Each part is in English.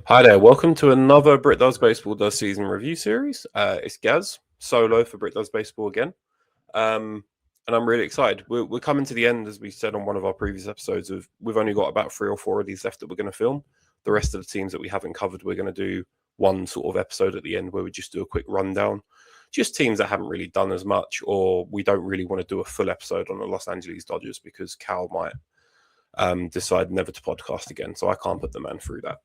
Hi there, welcome to another Brit Does Baseball Does season review series. It's Gaz, solo for Brit Does Baseball again. And I'm really excited. We're coming to the end, as we said on one of our previous episodes, we've only got about 3 or 4 of these left that we're going to film. The rest of the teams that we haven't covered, we're going to do one sort of episode at the end where we just do a quick rundown. Just teams that haven't really done as much, or we don't really want to do a full episode on the Los Angeles Dodgers because Cal might decide never to podcast again. So I can't put the man through that.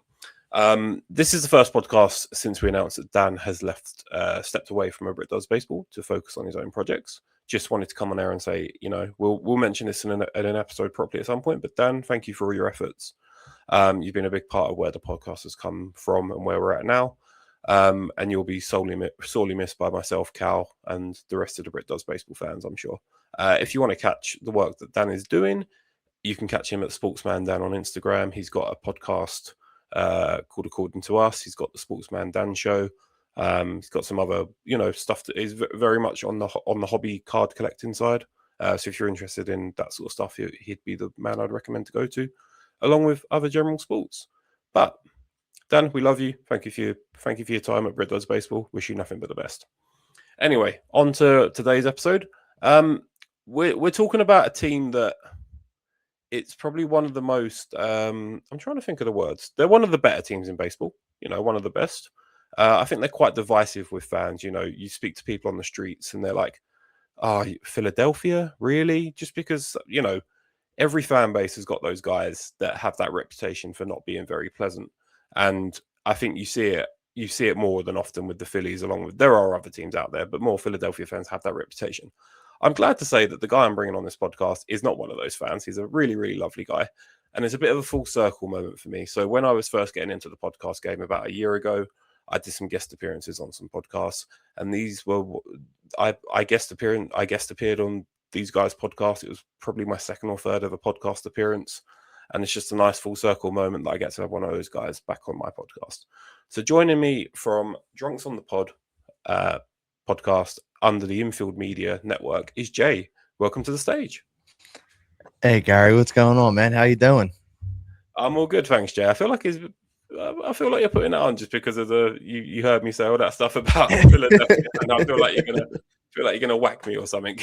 This is the first podcast since we announced that Dan has stepped away from a Brit Does Baseball to focus on his own projects. Just wanted to come on air and say, we'll mention this in an episode properly at some point. But Dan, thank you for all your efforts. You've been a big part of where the podcast has come from and where we're at now. And you'll be sorely missed by myself, Cal, and the rest of the Brit Does Baseball fans, I'm sure. If you want to catch the work that Dan is doing, you can catch him at Sportsman Dan on Instagram. He's got a podcast called According to Us. He's got the Sportsman Dan show. He's got some other stuff that is very much on the hobby card collecting side. So if you're interested in that sort of stuff, he'd be the man I'd recommend to go to, along with other general sports. But Dan, we love you. Thank you for your time at Brit Does Baseball. Wish you nothing but the best. Anyway, on to today's episode. We're talking about a team that it's probably one of the most, I'm trying to think of the words. They're one of the better teams in baseball, one of the best. I think they're quite divisive with fans. You speak to people on the streets and they're like, oh, Philadelphia, really? Just because, every fan base has got those guys that have that reputation for not being very pleasant. And I think you see it more than often with the Phillies, along with, there are other teams out there, but more Philadelphia fans have that reputation. I'm glad to say that the guy I'm bringing on this podcast is not one of those fans. He's a really, really lovely guy. And it's a bit of a full circle moment for me. So when I was first getting into the podcast game about a year ago, I did some guest appearances on some podcasts. And these were, I guest appeared on these guys' podcasts. It was probably my second or third ever podcast appearance. And it's just a nice full circle moment that I get to have one of those guys back on my podcast. So joining me from Drunks on the Pod podcast under the Infield Media network is Jay. Welcome to the stage. Hey Gary, what's going on, man? How you doing? I'm all good, thanks, Jay. I feel like you're putting it on just because of you heard me say all that stuff about Philadelphia, and I feel like you're gonna whack me or something.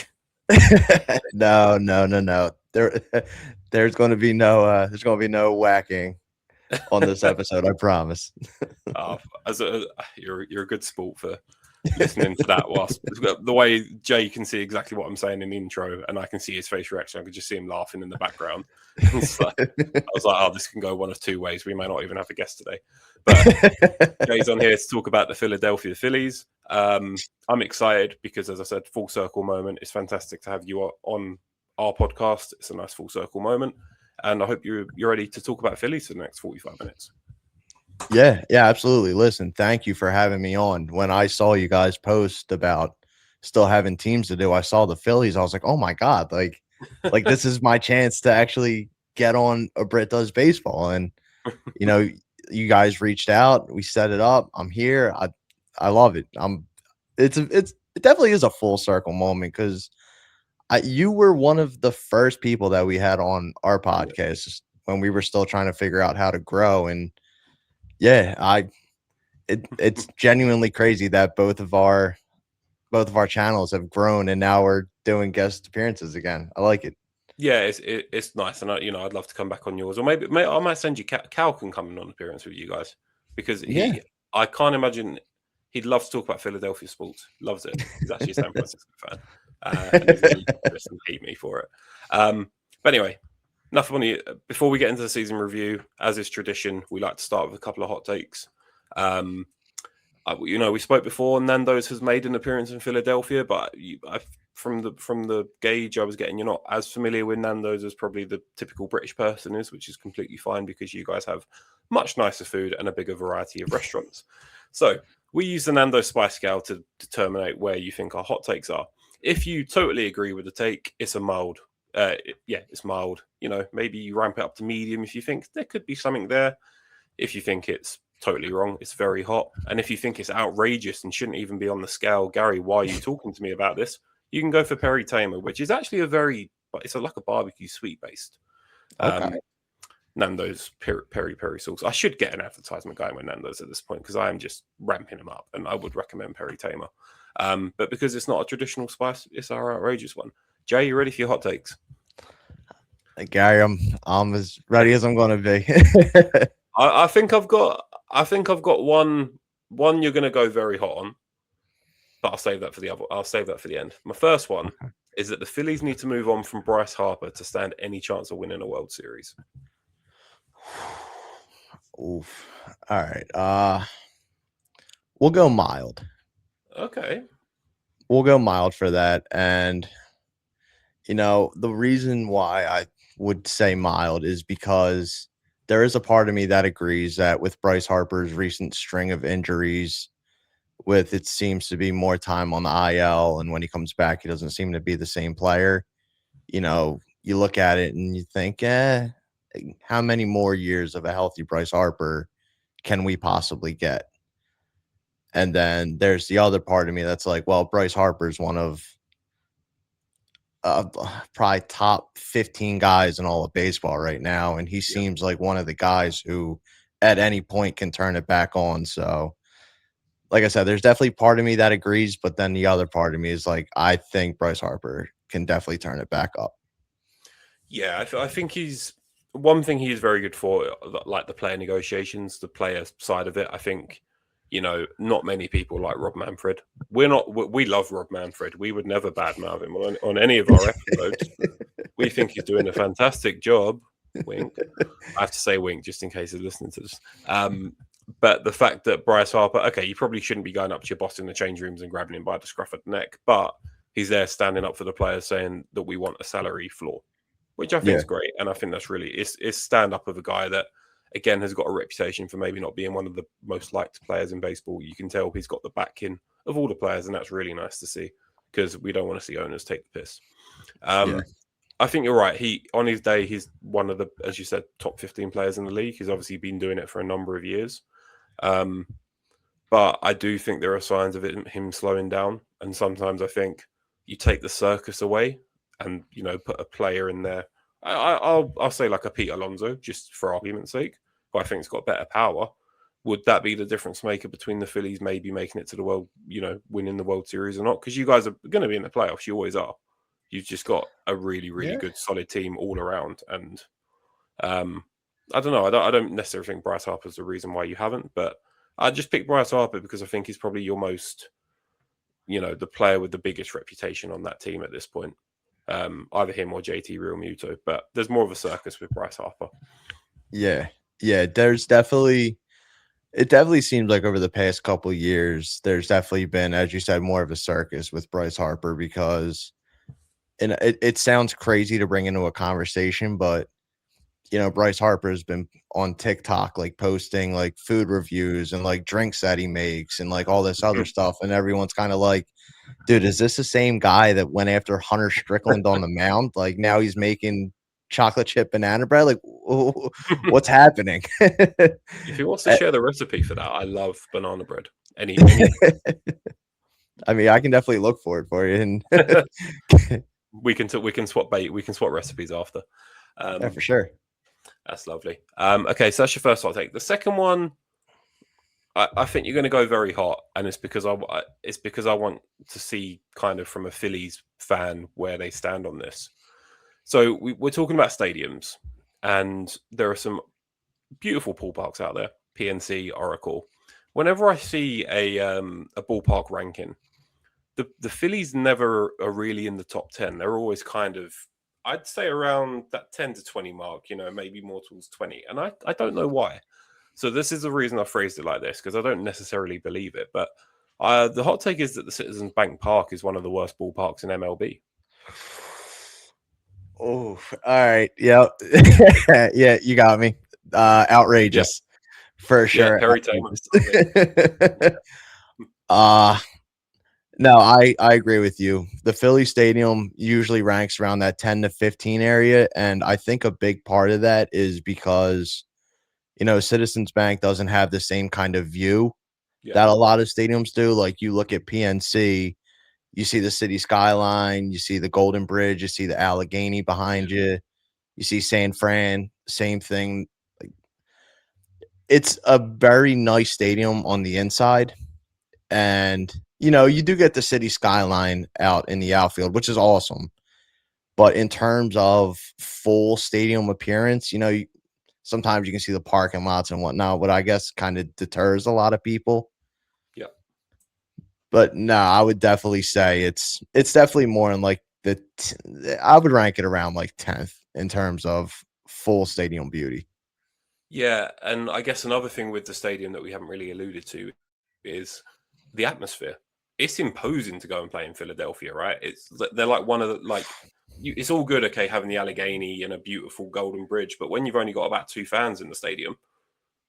No. There's going to be no whacking on this episode. I promise. You're a good sport for listening to that. Whilst the way Jay can see exactly what I'm saying in the intro, and I can see his face reaction, I could just see him laughing in the background. I was like, oh, this can go one of two ways. We may not even have a guest today. But Jay's on here to talk about the Philadelphia Phillies. I'm excited because, as I said, full circle moment. It's fantastic to have you on our podcast. It's a nice full circle moment, and I hope you're ready to talk about Phillies for the next 45 minutes. Yeah, absolutely. Listen, thank you for having me on. When I saw you guys post about still having teams to do, I saw the Phillies. I was like, oh my God, like this is my chance to actually get on a Brit Does Baseball. And, you guys reached out, we set it up. I'm here. I love it. It definitely is a full circle moment because you were one of the first people that we had on our podcast when we were still trying to figure out how to grow. And yeah, it's genuinely crazy that both of our channels have grown and now we're doing guest appearances again. I like it. Yeah, it's nice, and I'd love to come back on yours, or maybe I might send you. Cal can come on appearance with you guys because I can't imagine he'd love to talk about Philadelphia sports. Loves it. He's actually a San Francisco fan, and he's going to hate me for it. But anyway, enough money. Before we get into the season review, as is tradition, we like to start with a couple of hot takes. We spoke before. Nando's has made an appearance in Philadelphia, but from the gauge I was getting, you're not as familiar with Nando's as probably the typical British person is, which is completely fine because you guys have much nicer food and a bigger variety of restaurants. So we use the Nando's Spice Scale to determine where you think our hot takes are. If you totally agree with the take, it's a mild. It's mild. Maybe you ramp it up to medium if you think there could be something there. If you think it's totally wrong, it's very hot. And if you think it's outrageous and shouldn't even be on the scale, Gary, why are you talking to me about this? You can go for Perry Tamer, which is actually it's like a barbecue sweet based. Okay. Nando's peri sauce. I should get an advertisement going with Nando's at this point because I am just ramping them up, and I would recommend peri tamer. But because it's not a traditional spice, it's our outrageous one. Jay, you ready for your hot takes? Gary, I'm as ready as I'm going to be. I think I've got one you're going to go very hot on, but I'll save that for the end. My first one is that the Phillies need to move on from Bryce Harper to stand any chance of winning a World Series. Oof. All right. We'll go mild. Okay. We'll go mild for that. And the reason why I would say mild is because there is a part of me that agrees that with Bryce Harper's recent string of injuries, with it seems to be more time on the IL, and when he comes back, he doesn't seem to be the same player. You look at it and you think, how many more years of a healthy Bryce Harper can we possibly get? And then there's the other part of me that's like, well, Bryce Harper is one of probably top 15 guys in all of baseball right now, and he seems like one of the guys who at any point can turn it back on. So like I said, there's definitely part of me that agrees, but then the other part of me is like, I think Bryce Harper can definitely turn it back up. Yeah, I think he's one thing he is very good for, like the player negotiations, the player side of it. I think, not many people like Rob Manfred. We love Rob Manfred. We would never badmouth him on any of our episodes. We think he's doing a fantastic job. Wink. I have to say wink just in case he's listening to this. But the fact that Bryce Harper, okay, you probably shouldn't be going up to your boss in the change rooms and grabbing him by the scruff of the neck, but he's there standing up for the players saying that we want a salary floor, which I think is great. And I think that's really, it's stand up of a guy that, again, has got a reputation for maybe not being one of the most liked players in baseball. You can tell he's got the backing of all the players, and that's really nice to see because we don't want to see owners take the piss. I think you're right. He, on his day, he's one of the, as you said, top 15 players in the league. He's obviously been doing it for a number of years. But I do think there are signs of him slowing down. And sometimes I think you take the circus away and, put a player in there. I'll say like a Pete Alonso, just for argument's sake, who I think has got better power. Would that be the difference maker between the Phillies maybe making it to the world, winning the World Series or not? Because you guys are going to be in the playoffs. You always are. You've just got a really, really good, solid team all around. And I don't know. I don't necessarily think Bryce Harper's the reason why you haven't, but I just picked Bryce Harper because I think he's probably your most, the player with the biggest reputation on that team at this point. Either him or JT Realmuto, but there's more of a circus with Bryce Harper. Yeah. There's definitely, it definitely seems like over the past couple of years, there's definitely been, as you said, more of a circus with Bryce Harper because, and it sounds crazy to bring into a conversation, but Bryce Harper has been on TikTok, like posting like food reviews and like drinks that he makes and like all this other stuff. And everyone's kind of like, dude, is this the same guy that went after Hunter Strickland on the mound? Like now he's making chocolate chip banana bread. Like what's happening? If he wants to share the recipe for that, I love banana bread. Any I mean, I can definitely look for it for you. And we can swap recipes after. Yeah, for sure. That's lovely. Okay, so that's your first hot take. The second one, I think you're going to go very hot, and it's because I want to see kind of from a Phillies fan where they stand on this. So we're talking about stadiums, and there are some beautiful ballparks out there. PNC, Oracle. Whenever I see a ballpark ranking, the Phillies never are really in the top 10. They're always kind of, I'd say, around that 10 to 20 mark, maybe more towards 20. And I don't know why. So this is the reason I phrased it like this, because I don't necessarily believe it. But the hot take is that the Citizens Bank Park is one of the worst ballparks in MLB. Oh, all right. Yeah. Yeah, you got me. Outrageous. For sure. Perry Tamer. No, I agree with you. The Philly Stadium usually ranks around that 10 to 15 area. And I think a big part of that is because, Citizens Bank doesn't have the same kind of view that a lot of stadiums do. Like you look at PNC, you see the city skyline, you see the Golden Bridge, you see the Allegheny behind you, you see San Fran, same thing. it's a very nice stadium on the inside. And, you do get the city skyline out in the outfield, which is awesome. But in terms of full stadium appearance, sometimes you can see the parking lots and whatnot, what I guess kind of deters a lot of people. Yeah. But no, I would definitely say it's definitely more in like I would rank it around like 10th in terms of full stadium beauty. Yeah, and I guess another thing with the stadium that we haven't really alluded to is the atmosphere. It's imposing to go and play in Philadelphia, right? They're like one of the it's all good, okay, having the Allegheny and a beautiful golden bridge, but when you've only got about 2 fans in the stadium,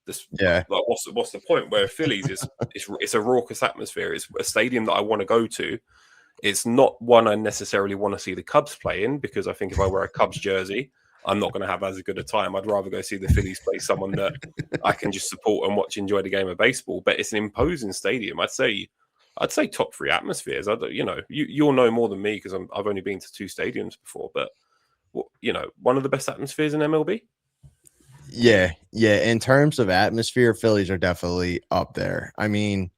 this Yeah. like what's the point? Where Phillies is it's a raucous atmosphere. It's a stadium that I want to go to. It's not one I necessarily want to see the Cubs play in, because I think if I wear a Cubs jersey, I'm not going to have as good a time. I'd rather go see the Phillies play someone that I can just support and watch, enjoy the game of baseball. But it's an imposing stadium. I'd say top 3 atmospheres. You'll know more than me because I've only been to 2 stadiums before. But one of the best atmospheres in MLB. Yeah. In terms of atmosphere, Phillies are definitely up there. I mean,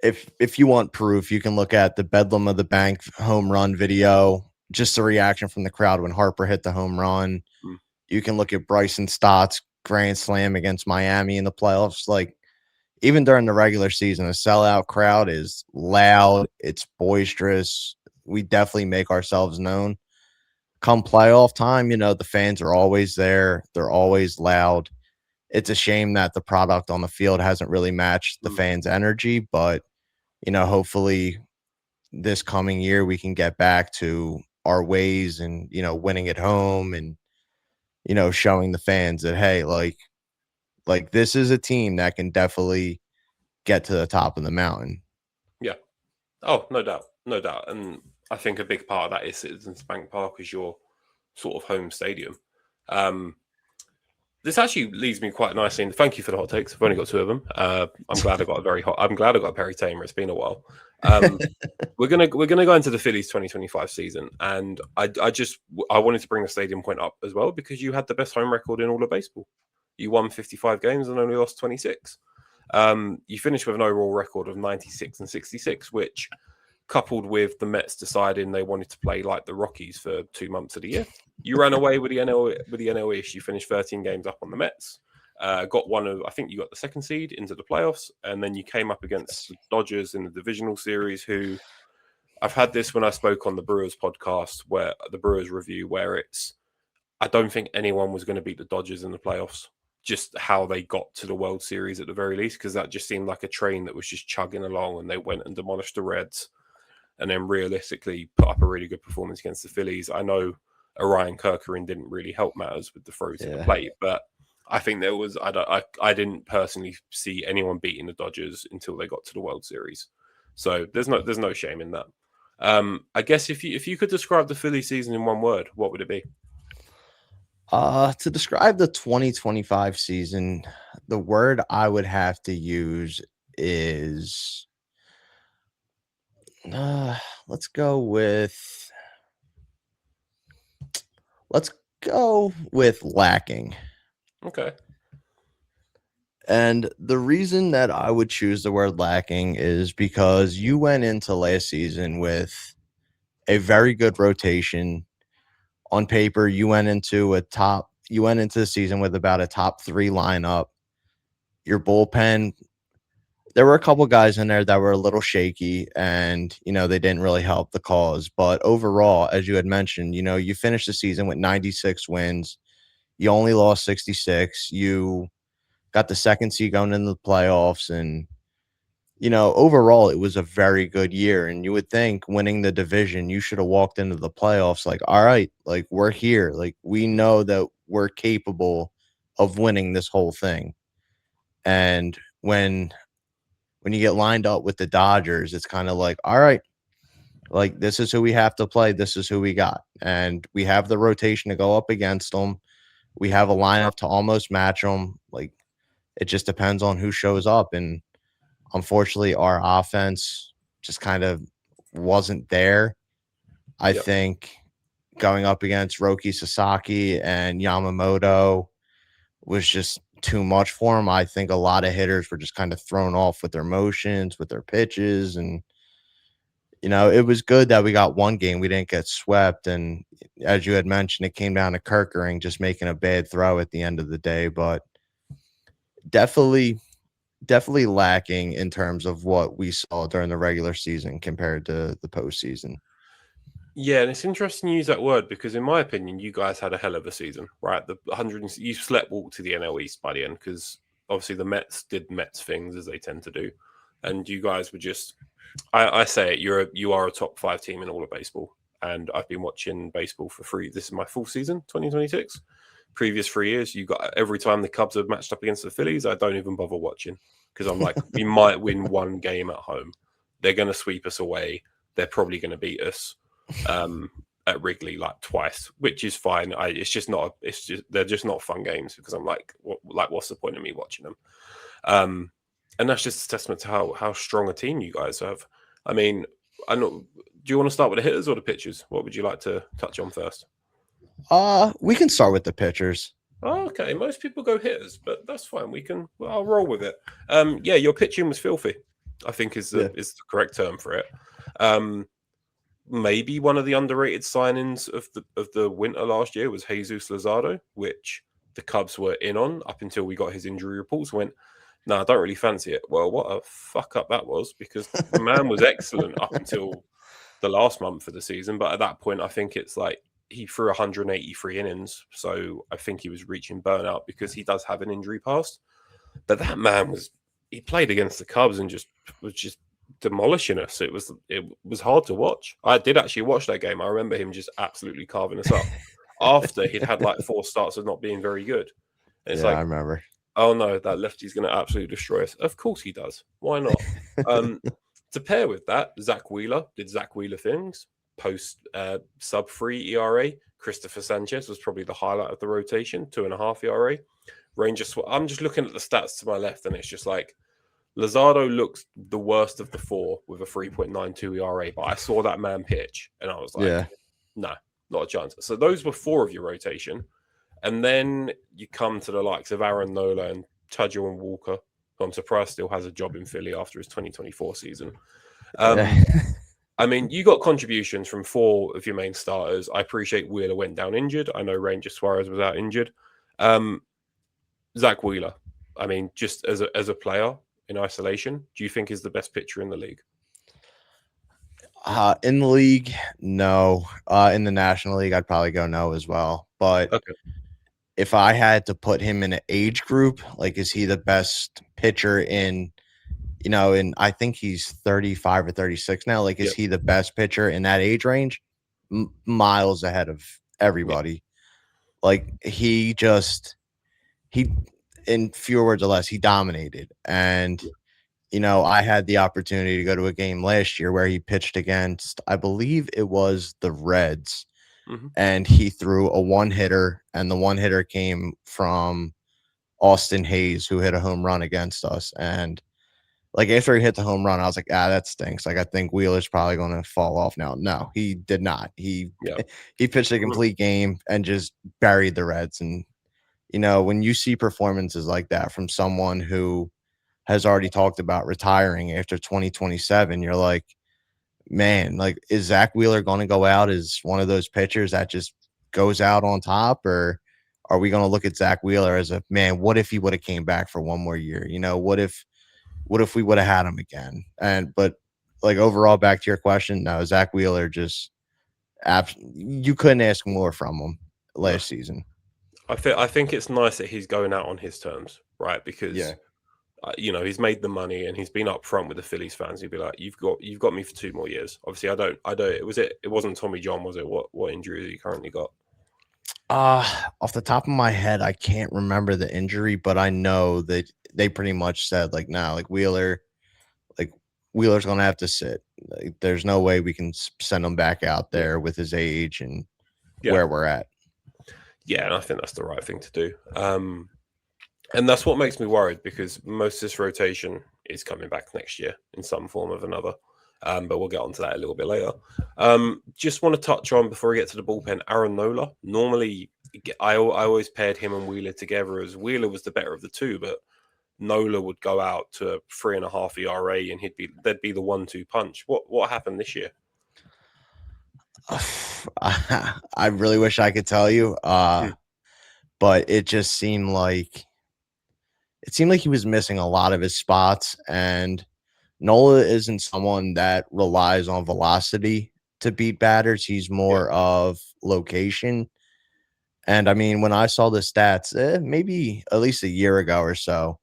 if you want proof, you can look at the Bedlam of the Bank home run video, just the reaction from the crowd when Harper hit the home run. Mm. You can look at Bryson Stott's grand slam against Miami in the playoffs. Like, even during the regular season, a sellout crowd is loud. It's boisterous. We definitely make ourselves known. Come playoff time, the fans are always there. They're always loud. It's a shame that the product on the field hasn't really matched the fans' energy, but hopefully this coming year we can get back to our ways and, winning at home and, showing the fans that, hey, like this is a team that can definitely get to the top of the mountain. Yeah. Oh, no doubt. No doubt. And I think a big part of that is Citizens Bank Park is your sort of home stadium. This actually leads me quite nicely. And thank you for the hot takes. I've only got 2 of them. I'm glad I got I'm glad I got a Perry Tamer. It's been a while. We're gonna go into the Phillies 2025 season, and I wanted to bring the stadium point up as well because you had the best home record in all of baseball. You won 55 games and only lost 26. You finished with an overall record of 96 and 66, which, coupled with the Mets deciding they wanted to play like the Rockies for 2 months of the year, you ran away with the NL East. You finished 13 games up on the Mets. Got I think you got the 2nd seed into the playoffs, and then you came up against the Dodgers in the divisional series, who I've had this when I spoke on the Brewers podcast, where the Brewers review, where I don't think anyone was going to beat the Dodgers in the playoffs. Just how they got to the World Series at the very least, because that just seemed like a train that was just chugging along, and they went and demolished the Reds, and then realistically put up a really good performance against the Phillies. I know Orion Kerkering didn't really help matters with the throw to the plate, but I think there was I didn't personally see anyone beating the Dodgers until they got to the World Series. So there's no shame in that. I guess if you could describe the Philly season in one word, what would it be? To describe the 2025 season, the word I would have to use is let's go with lacking. Okay. And the reason that I would choose the word lacking is because you went into last season with a very good rotation. On paper, you went into the season with about a top 3 lineup. Your bullpen, there were a couple guys in there that were a little shaky and, they didn't really help the cause. But overall, as you had mentioned, you finished the season with 96 wins. You only lost 66. You got the 2nd seed going into the playoffs. And, overall, it was a very good year. And you would think winning the division, you should have walked into the playoffs like, all right, like we're here. Like we know that we're capable of winning this whole thing. And when you get lined up with the Dodgers, it's kind of like, all right, like this is who we have to play. This is who we got. And we have the rotation to go up against them. We have a lineup to almost match them. Like it just depends on who shows up. And unfortunately, our offense just kind of wasn't there. I think going up against Roki Sasaki and Yamamoto was just too much for him. I think a lot of hitters were just kind of thrown off with their motions, with their pitches, and it was good that we got one game. We didn't get swept, and as you had mentioned, it came down to Kirkering just making a bad throw at the end of the day, but definitely lacking in terms of what we saw during the regular season compared to the postseason. Yeah, and it's interesting you use that word because, in my opinion, you guys had a hell of a season, right? The 100, you walked to the NL East by the end because obviously the Mets did Mets things as they tend to do, and you guys were just. I say it, you are a top 5 team in all of baseball, and I've been watching baseball for free. This is my full season, 2026. Previous 3 years, you got every time the Cubs have matched up against the Phillies, I don't even bother watching because I'm like, we might win one game at home. They're going to sweep us away. They're probably going to beat us at Wrigley like twice, which is fine. They're just not fun games because I'm like, what's the point of me watching them? And that's just a testament to how strong a team you guys have. I mean, do you want to start with the hitters or the pitchers? What would you like to touch on first? We can start with the pitchers. Oh, okay, most people go hitters, but that's fine. I'll roll with it. Yeah, your pitching was filthy, I think is the correct term for it. Maybe one of the underrated signings of the winter last year was Jesus Luzardo, which the Cubs were in on up until we got his injury reports. Went, no, I don't really fancy it. Well, what a fuck up that was, because the man was excellent up until the last month of the season. But at that point, I think it's like he threw 183 innings. So I think he was reaching burnout because he does have an injury past. But that man he played against the Cubs and was just demolishing us. It was hard to watch. I did actually watch that game. I remember him just absolutely carving us up after he'd had like 4 starts of not being very good. And it's I remember. Oh no, that lefty's going to absolutely destroy us. Of course he does. Why not? To pair with that, Zach Wheeler did Zach Wheeler things. Post sub 3 ERA. Christopher Sanchez was probably the highlight of the rotation, 2.5 ERA. I'm just looking at the stats to my left, and it's just like Luzardo looks the worst of the 4 with a 3.92 ERA. But I saw that man pitch, and I was like, no, not a chance. So those were 4 of your rotation. And then you come to the likes of Aaron Nola and Tajuan Walker, who I'm surprised still has a job in Philly after his 2024 season. I mean, you got contributions from 4 of your main starters. I appreciate Wheeler went down injured. I know Ranger Suarez was out injured. Zach Wheeler, I mean, just as a player in isolation, do you think is the best pitcher in the league? In the league, no. In the National League, I'd probably go no as well. But if I had to put him in an age group, like, is he the best pitcher in, and I think he's 35 or 36 now. Like, is he the best pitcher in that age range? Miles ahead of everybody. Like, he in fewer words or less, he dominated. And, I had the opportunity to go to a game last year where he pitched against, I believe it was the Reds. And he threw a 1-hitter, and the 1-hitter came from Austin Hayes, who hit a home run against us. And like, after he hit the home run, I was like, that stinks. Like, I think Wheeler's probably going to fall off now. No, he did not. He pitched a complete game and just buried the Reds. And, when you see performances like that from someone who has already talked about retiring after 2027, you're like, man, like, is Zach Wheeler going to go out as one of those pitchers that just goes out on top? Or are we going to look at Zach Wheeler as a, man, what if he would have came back for one more year? What if we would have had him again? But like, overall, back to your question, no, Zach Wheeler just you couldn't ask more from him last season. I think it's nice that he's going out on his terms, right? Because he's made the money and he's been up front with the Phillies fans. He'd be like, you've got me for 2 more years. Obviously, I don't. It wasn't Tommy John, was it? What injury has he currently got? Off the top of my head, I can't remember the injury, but I know that they pretty much said, like, nah, like, Wheeler's going to have to sit. Like, there's no way we can send him back out there with his age and where we're at. Yeah, and I think that's the right thing to do. And that's what makes me worried, because most of this rotation is coming back next year in some form or another. But we'll get onto that a little bit later. Just want to touch on, before we get to the bullpen, Aaron Nola. Normally, I always paired him and Wheeler together as Wheeler was the better of the two, but Nola would go out to a 3.5 ERA and they'd be the 1-2 punch. What happened this year? I really wish I could tell you, but it just seemed like he was missing a lot of his spots, and Nola isn't someone that relies on velocity to beat batters. He's more of location. And I mean, when I saw the stats, maybe at least a year ago or so,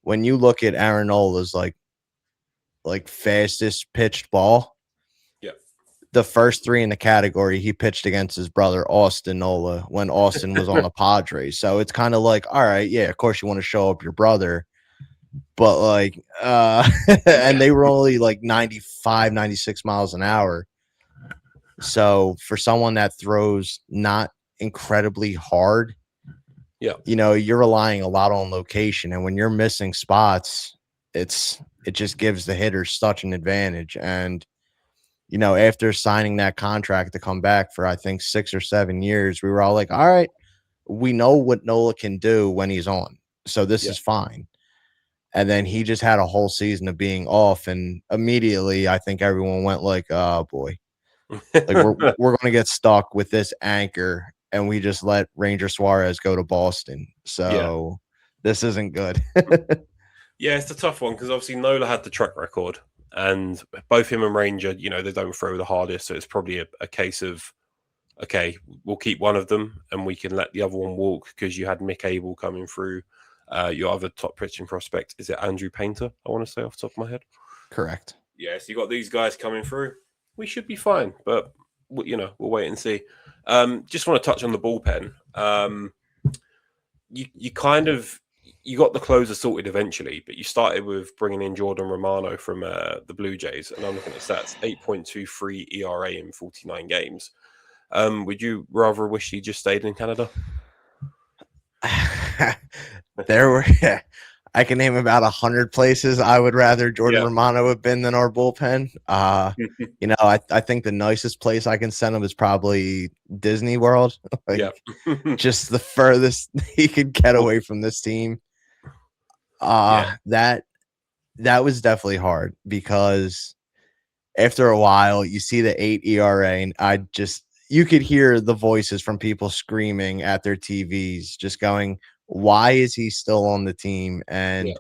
when you look at Aaron Nola's like fastest pitched ball, the first three in the category he pitched against his brother Austin Nola when Austin was on the Padres. So it's kind of like, all right, yeah, of course you want to show up your brother, but like and they were only like 95, 96 miles an hour. So for someone that throws not incredibly hard, you know, you're relying a lot on location, and when you're missing spots, it just gives the hitters such an advantage. And you know, after signing that contract to come back for, I think, 6 or 7 years, we were all like, all right, we know what Nola can do when he's on. So this is fine. And then he just had a whole season of being off. And immediately, I think everyone went like, oh, boy, like we're going to get stuck with this anchor. And we just let Ranger Suarez go to Boston. So this isn't good. Yeah, it's a tough one because obviously Nola had the track record. And both him and Ranger, you know, they don't throw the hardest. So it's probably a case of, okay, we'll keep one of them and we can let the other one walk because you had Mick Abel coming through. Your other top pitching prospect, is it Andrew Painter? I want to say off the top of my head. Correct. Yes, you got these guys coming through. We should be fine, but, you know, we'll wait and see. Just want to touch on the bullpen. You got the closer sorted eventually, but you started with bringing in Jordan Romano from the Blue Jays, and I'm looking at stats, 8.23 ERA in 49 games. Would you rather wish he just stayed in Canada? There were, I can name about 100 places I would rather Jordan Romano have been than our bullpen. You know, I think the nicest place I can send him is probably Disney World. Just the furthest he could get away from this team. That was definitely hard because after a while you see the 8 ERA and you could hear the voices from people screaming at their TVs, just going, why is he still on the team? And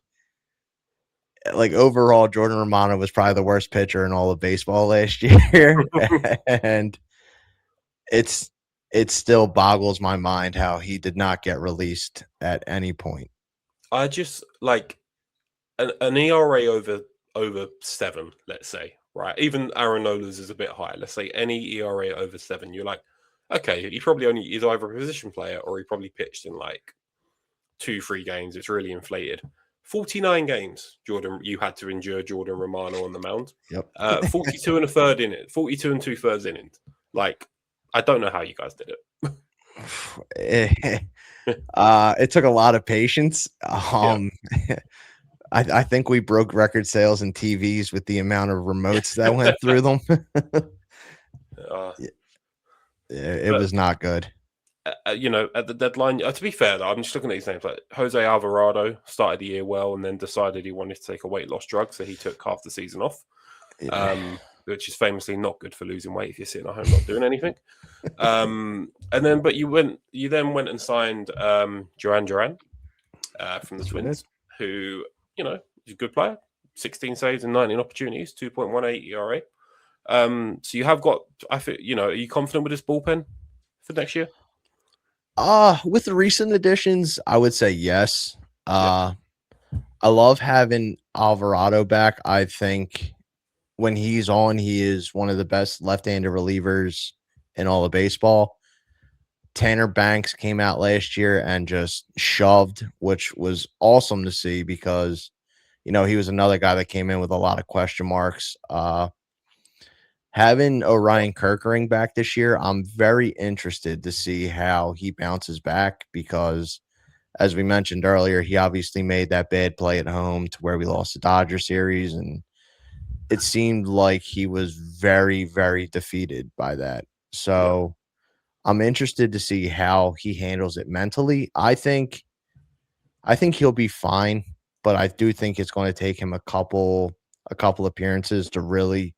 like overall, Jordan Romano was probably the worst pitcher in all of baseball last year. And it still boggles my mind how he did not get released at any point. I just like an ERA over 7, let's say, right? Even Aaron Nola's is a bit higher. Let's say any ERA over 7, you're like, okay, he probably only is either a position player or he probably pitched in like 2-3 games. It's really inflated. 49 games, Jordan, you had to endure Jordan Romano on the mound. 42 and a third in it, 42 and 2/3 innings. Like, I don't know how you guys did it. It took a lot of patience. I think we broke record sales in TVs with the amount of remotes that went through them. It was not good. You know, at the deadline, to be fair, though, I'm just looking at these names. Like Jose Alvarado started the year well and then decided he wanted to take a weight loss drug, so he took half the season off, which is famously not good for losing weight if you're sitting at home not doing anything. But you then went and signed Duran from the Twins, who, you know, is a good player, 16 saves and 19 opportunities, 2.18 ERA. So you have got, I think, you know, are you confident with this bullpen for next year? With the recent additions, I would say yes. I love having Alvarado back. I think when he's on, he is one of the best left-handed relievers in all of baseball. Tanner Banks came out last year and just shoved, which was awesome to see because, you know, he was another guy that came in with a lot of question marks. Having Orion Kerkering back this year, I'm very interested to see how he bounces back because, as we mentioned earlier, he obviously made that bad play at home to where we lost the Dodger series, and it seemed like he was very, very defeated by that. So I'm interested to see how he handles it mentally. I think he'll be fine, but I do think it's going to take him a couple appearances to really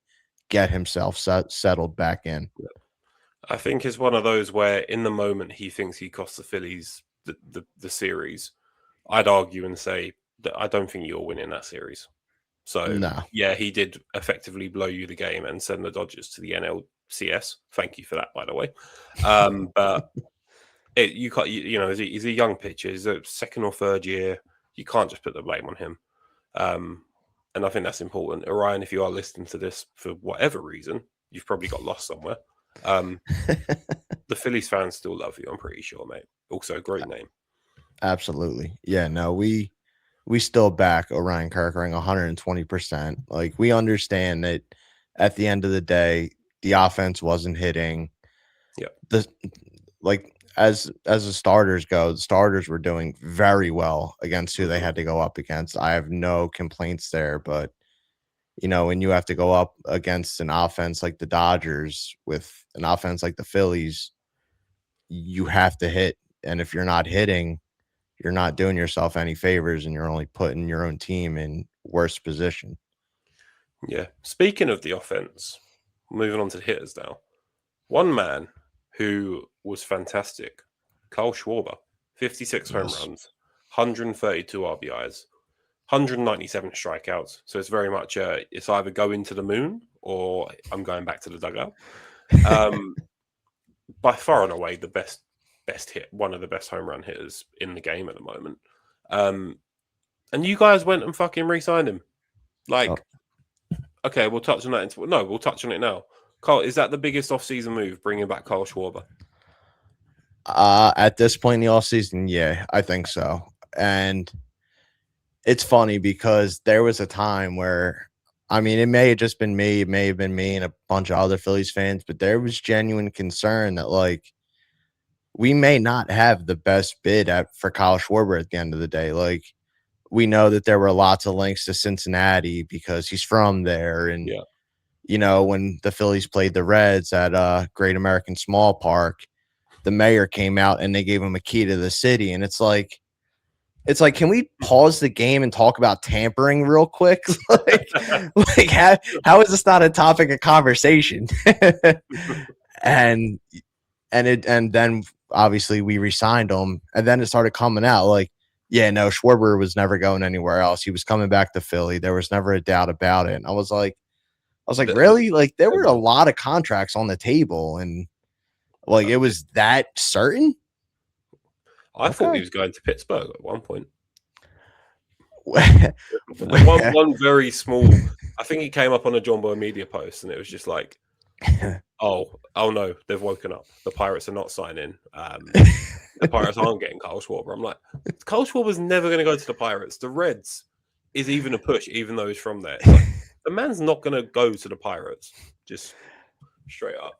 get himself settled back in. I think it's one of those where in the moment he thinks he cost the Phillies the series. I'd argue and say that I don't think you're winning that series. So No. yeah, he did effectively blow you the game and send the Dodgers to the NLCS. Thank you for that, by the way. But you can't, you know, he's a young pitcher. He's a second or third year. You can't just put the blame on him. And I think that's important. Orion, if you are listening to this for whatever reason, you've probably got lost somewhere. The Phillies fans still love you, I'm pretty sure, mate. Also, great name. Absolutely. Yeah, no, we still back Orion Kirkering 120%. Like, we understand that at the end of the day, the offense wasn't hitting. Yeah. As the starters go, the starters were doing very well against who they had to go up against. I have no complaints there, but you know, when you have to go up against an offense like the Dodgers with an offense like the Phillies, you have to hit. And if you're not hitting, you're not doing yourself any favors, and you're only putting your own team in worse position. Yeah. Speaking of the offense, moving on to the hitters now. One man who was fantastic, Kyle Schwarber, 56 home runs, 132 RBIs, 197 strikeouts. So it's very much it's either go into the moon or I'm going back to the dugout. By far and away the best hit, one of the best home run hitters in the game at the moment. And you guys went and fucking re-signed him. Like, okay, we'll touch on that. We'll touch on it now. Carl, is that the biggest off-season move, bringing back Kyle Schwarber? At this point in the offseason, yeah, I think so. And it's funny because there was a time where, I mean, it may have just been me, it may have been me and a bunch of other Phillies fans, but there was genuine concern that, like, we may not have the best bid for Kyle Schwarber at the end of the day. Like, we know that there were lots of links to Cincinnati because he's from there. And, you know, when the Phillies played the Reds at Great American Small Park, the mayor came out and they gave him a key to the city. And it's like, can we pause the game and talk about tampering real quick? How is this not a topic of conversation? and then obviously we re-signed him, and then it started coming out like, yeah, no, Schwarber was never going anywhere else. He was coming back to Philly. There was never a doubt about it. And I was like, really? Like, there were a lot of contracts on the table, and like, it was that certain. I thought he was going to Pittsburgh at one point. one very small, I think he came up on a John Boy Media post, and it was just like, oh no, they've woken up. The Pirates are not signing. The Pirates aren't getting Kyle Schwarber. I'm like, Kyle Schwarber's never going to go to the Pirates. The Reds is even a push, even though he's from there. Like, the man's not going to go to the Pirates. Just straight up.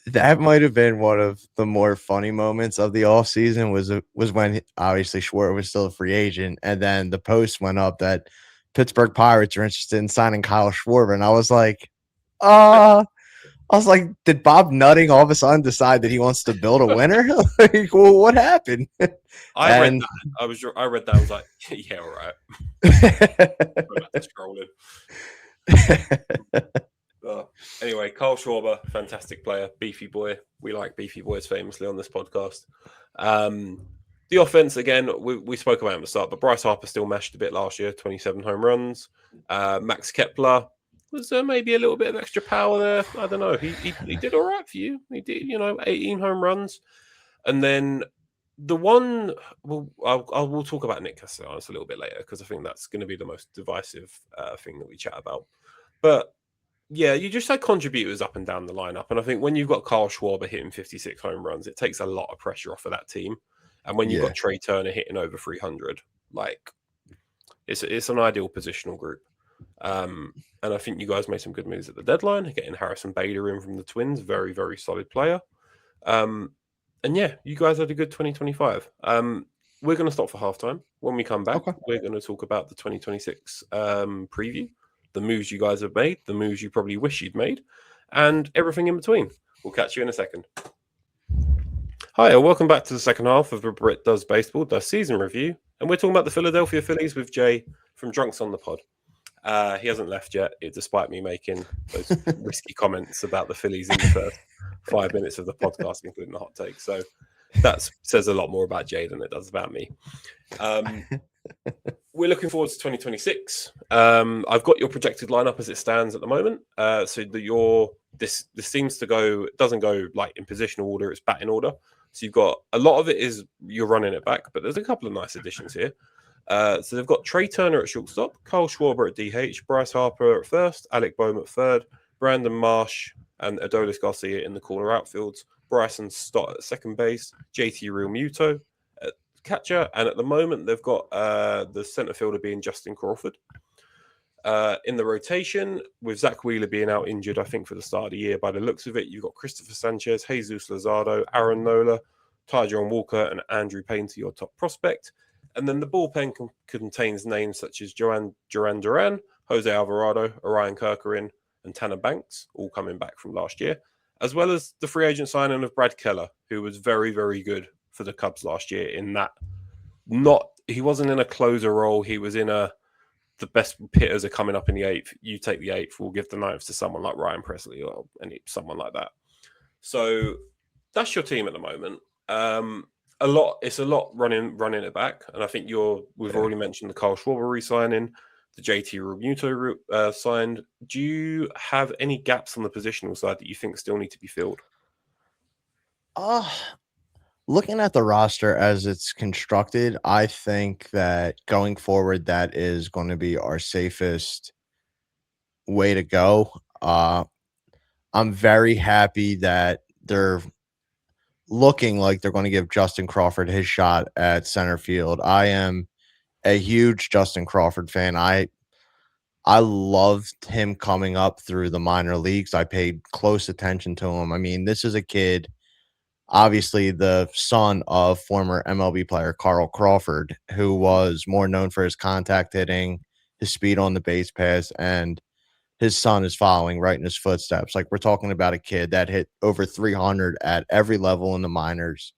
That might have been one of the more funny moments of the offseason was when obviously Schwarber was still a free agent, and then the post went up that Pittsburgh Pirates are interested in signing Kyle Schwarber, and I was like, did Bob Nutting all of a sudden decide that he wants to build a winner? Like, well, what happened? I read that. I was like, yeah, all right. Scrolling. Anyway, Kyle Schwarber, fantastic player, beefy boy. We like beefy boys famously on this podcast. The offense, again, we spoke about him at the start, but Bryce Harper still mashed a bit last year, 27 home runs. Max Kepler was maybe a little bit of extra power there. I don't know. He did all right for you. He did, 18 home runs. And then the one, we'll talk about Nick Castellanos a little bit later, because I think that's going to be the most divisive thing that we chat about. But yeah, you just had contributors up and down the lineup. And I think when you've got Kyle Schwarber hitting 56 home runs, it takes a lot of pressure off of that team. And when you've got Trey Turner hitting over 300, like, it's an ideal positional group. And I think you guys made some good moves at the deadline, getting Harrison Bader in from the Twins, very, very solid player. And yeah, you guys had a good 2025. We're going to stop for halftime. When we come back, we're going to talk about the 2026 preview, the moves you guys have made, the moves you probably wish you'd made, and everything in between. We'll catch you in a second. Hi, and welcome back to the second half of the Brit Does Baseball Does Season Review. And we're talking about the Philadelphia Phillies with Jay from Drunks on the Pod. He hasn't left yet, despite me making those risky comments about the Phillies in the first 5 minutes of the podcast, including the hot take. So that says a lot more about Jay than it does about me. We're looking forward to 2026. I've got your projected lineup as it stands at the moment. So that this seems to go, it doesn't go like in positional order, it's batting order. So you've got a lot of it is you're running it back, but there's a couple of nice additions here. So they've got Trey Turner at shortstop, Kyle Schwarber at DH, Bryce Harper at first, Alec Boehm at third, Brandon Marsh and Adolis Garcia in the corner outfields, Bryson Stott at second base, JT Realmuto at catcher, and at the moment they've got the centre fielder being Justin Crawford. In the rotation, with Zach Wheeler being out injured, I think, for the start of the year, by the looks of it, you've got Christopher Sanchez, Jesus Luzardo, Aaron Nola, Ty John Walker, and Andrew Painter, your top prospect. And then the bullpen contains names such as Duran Duran, Jose Alvarado, Orion Kirkerin, and Tanner Banks, all coming back from last year, as well as the free agent signing of Brad Keller, who was very, very good for the Cubs last year in that he wasn't in a closer role, he was in the best hitters are coming up in the eighth. You take the eighth, we'll give the ninth to someone like Ryan Presley or someone like that. So that's your team at the moment. It's a lot running it back, and I think we've already mentioned the Kyle Schwarber re-signing, the JT Realmuto signed. Do you have any gaps on the positional side that you think still need to be filled? Looking at the roster as it's constructed, I think that going forward, that is going to be our safest way to go. I'm very happy that they're looking like they're going to give Justin Crawford his shot at center field. I am a huge Justin Crawford fan. I loved him coming up through the minor leagues. I paid close attention to him. I mean, this is a kid, obviously the son of former MLB player Carl Crawford, who was more known for his contact hitting, his speed on the base pass, and his son is following right in his footsteps. Like, we're talking about a kid that hit over 300 at every level in the minors.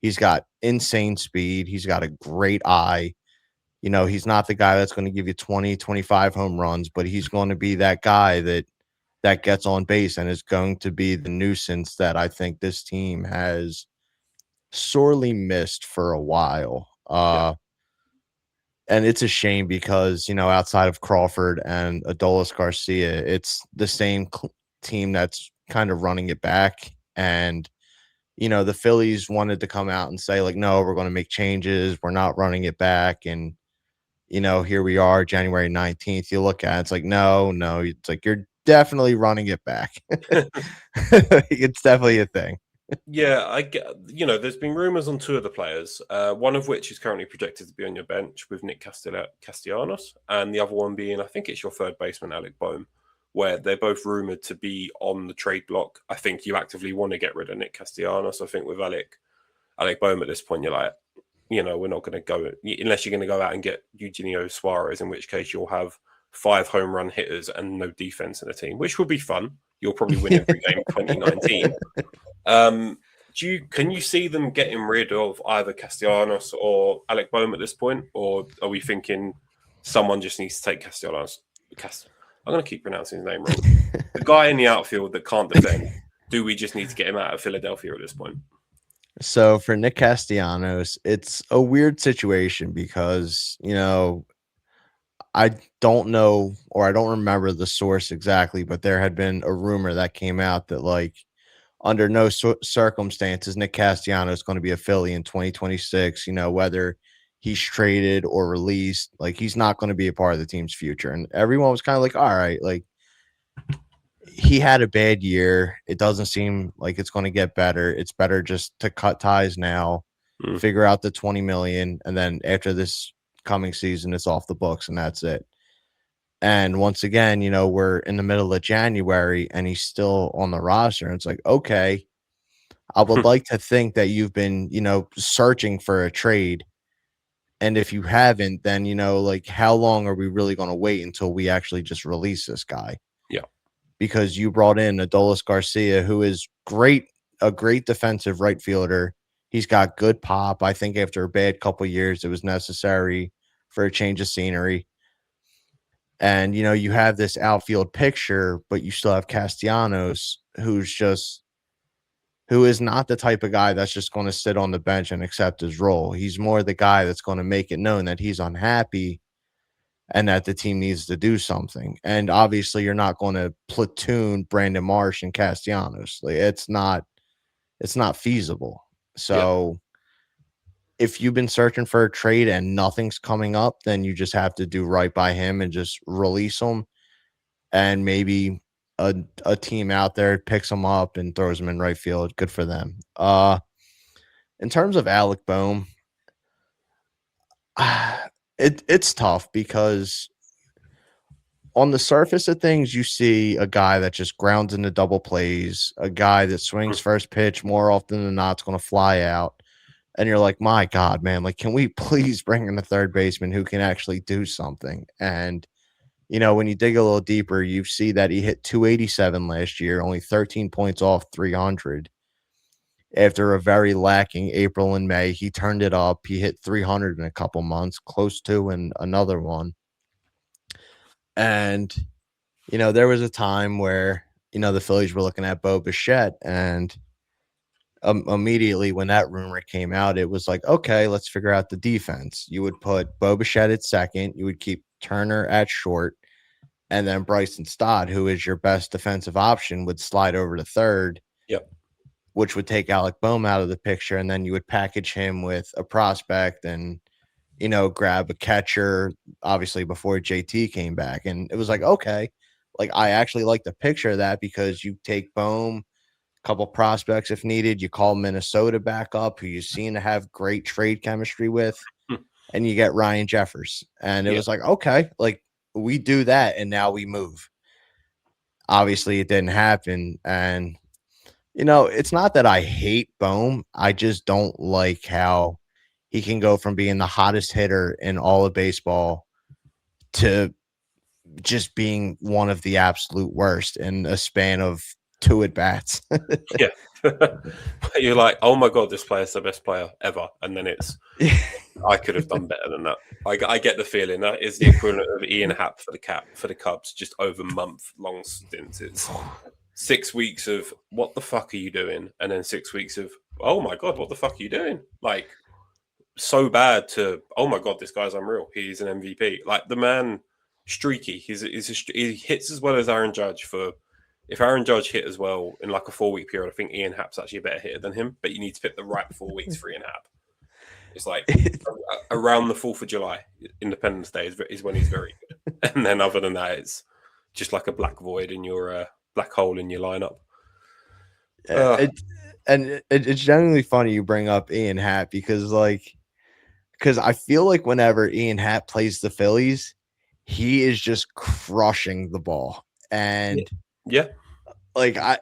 He's got insane speed. He's got a great eye. You know, he's not the guy that's going to give you 20, 25 home runs, but he's going to be that guy that gets on base and is going to be the nuisance that I think this team has sorely missed for a while. And it's a shame because, you know, outside of Crawford and Adolis Garcia, it's the same team that's kind of running it back. And, you know, the Phillies wanted to come out and say, like, no, we're going to make changes. We're not running it back. And, you know, here we are, January 19th. You look at it, it's like, no. It's like, you're definitely running it back. It's definitely a thing. Yeah, I get. There's been rumors on two of the players. One of which is currently projected to be on your bench with Nick Castellanos, and the other one being, I think it's your third baseman, Alec Boehm, where they're both rumored to be on the trade block. I think you actively want to get rid of Nick Castellanos. I think with Alec Boehm at this point, you're like, we're not going to go unless you're going to go out and get Eugenio Suarez, in which case you'll have 5 home run hitters and no defense in the team, which will be fun. You'll probably win every game in 2019. Can you see them getting rid of either Castellanos or Alec Boehm at this point, or are we thinking someone just needs to take Castellanos? I'm going to keep pronouncing his name wrong. The guy in the outfield that can't defend. Do we just need to get him out of Philadelphia at this point? So for Nick Castellanos, it's a weird situation because, you know, I don't know, or I don't remember the source exactly, but there had been a rumor that came out that, like, under no circumstances, Nick Castellanos is going to be a Philly in 2026, you know, whether he's traded or released, like, he's not going to be a part of the team's future. And everyone was kind of like, all right, like, he had a bad year. It doesn't seem like it's going to get better. It's better just to cut ties now, figure out the 20 million. And then after this coming season, it's off the books and that's it. And once again, you know, we're in the middle of January and he's still on the roster. And it's like, okay, I would like to think that you've been, you know, searching for a trade. And if you haven't, then, you know, like, how long are we really going to wait until we actually just release this guy? Yeah. Because you brought in Adolis Garcia, who is great, a great defensive right fielder. He's got good pop. I think after a bad couple years, it was necessary for a change of scenery. And, you have this outfield picture, but you still have Castellanos, who is not the type of guy that's just going to sit on the bench and accept his role. He's more the guy that's going to make it known that he's unhappy and that the team needs to do something. And obviously, you're not going to platoon Brandon Marsh and Castellanos. Like, it's not feasible. Yeah. So if you've been searching for a trade and nothing's coming up, then you just have to do right by him and just release him. And maybe a team out there picks him up and throws him in right field. Good for them. In terms of Alec Boehm, it's tough because on the surface of things, you see a guy that just grounds into double plays, a guy that swings first pitch more often than not, is going to fly out. And you're like, my God, man, like, can we please bring in a third baseman who can actually do something? And, when you dig a little deeper, you see that he hit 287 last year, only 13 points off 300. After a very lacking April and May, he turned it up. He hit 300 in a couple months, close to in another one. And, there was a time where, the Phillies were looking at Bo Bichette, and immediately when that rumor came out, it was like, okay, let's figure out the defense. You would put Bo Bichette at second. You would keep Turner at short. And then Bryce Stott, who is your best defensive option, would slide over to third. Yep. Which would take Alec Boehm out of the picture. And then you would package him with a prospect and, grab a catcher, obviously, before JT came back. And it was like, okay, like, I actually like the picture of that because you take Boehm, couple prospects if needed. You call Minnesota back up, who you seem to have great trade chemistry with, and you get Ryan Jeffers. And it was like, okay, like, we do that, and now we move. Obviously, it didn't happen. And, it's not that I hate Boehm. I just don't like how he can go from being the hottest hitter in all of baseball to just being one of the absolute worst in a span of 2 at-bats. Yeah. You're like, oh my God, this player's the best player ever. And then I could have done better than that. I get the feeling that is the equivalent of Ian Happ for the Cubs, just over month-long stints. It's 6 weeks of what the fuck are you doing? And then 6 weeks of, oh my God, what the fuck are you doing? Like, so bad to, oh my God, this guy's unreal. He's an MVP. Like, the man, streaky. He hits as well as Aaron Judge for... If Aaron Judge hit as well in like a 4-week period, I think Ian Happ's actually a better hitter than him, but you need to pick the right 4 weeks for Ian Happ. It's like around the 4th of July, Independence Day is when he's very good. And then other than that, it's just like a black void in your black hole in your lineup. It's genuinely funny you bring up Ian Happ because I feel like whenever Ian Happ plays the Phillies, he is just crushing the ball. And yeah. Like I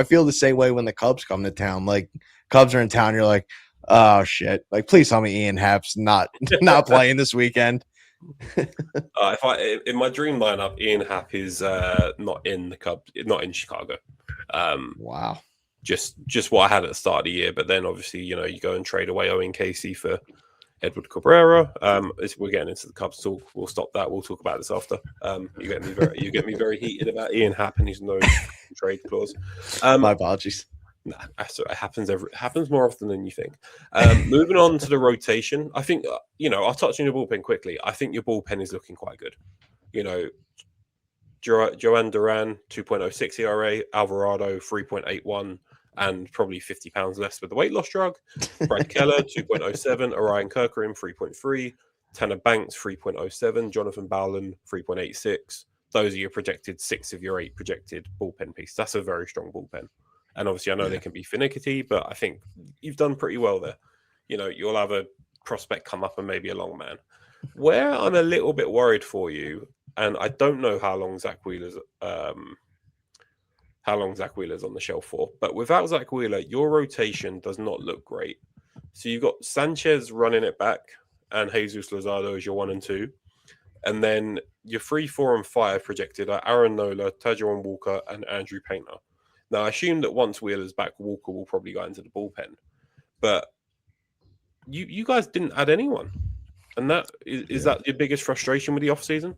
feel the same way when the Cubs come to town. Like, Cubs are in town, you're like, oh shit! Like, please tell me Ian Happ's not playing this weekend. If in my dream lineup, Ian Happ is not in the Cubs, not in Chicago. Wow. Just what I had at the start of the year, but then obviously you go and trade away Owen Casey for Edward Cabrera. We're getting into the Cubs talk. We'll stop that. We'll talk about this after. You get me very heated about Ian Happ and his no trade clause. My apologies. Nah, it happens more often than you think. Moving on to the rotation, I think I'll touch on your bullpen quickly. I think your bullpen is looking quite good. Joan Duran 2.06 ERA, Alvarado 3.81. And probably 50 pounds less with the weight loss drug. Brad Keller, 2.07. Orion Kirkram, 3.3. Tanner Banks, 3.07. Jonathan Bowlen, 3.86. Those are your projected 6 of your 8 projected bullpen pieces. That's a very strong bullpen. And obviously, I know they can be finicky, but I think you've done pretty well there. You'll have a prospect come up and maybe a long man. Where I'm a little bit worried for you, and I don't know how long Zach Wheeler's on the shelf for. But without Zach Wheeler, your rotation does not look great. So you've got Sanchez running it back and Jesus Luzardo as your 1 and 2. And then your 3, 4, and 5 projected are Aaron Nola, Tajuan Walker, and Andrew Painter. Now, I assume that once Wheeler's back, Walker will probably go into the bullpen. But you guys didn't add anyone. And that is that your biggest frustration with the offseason?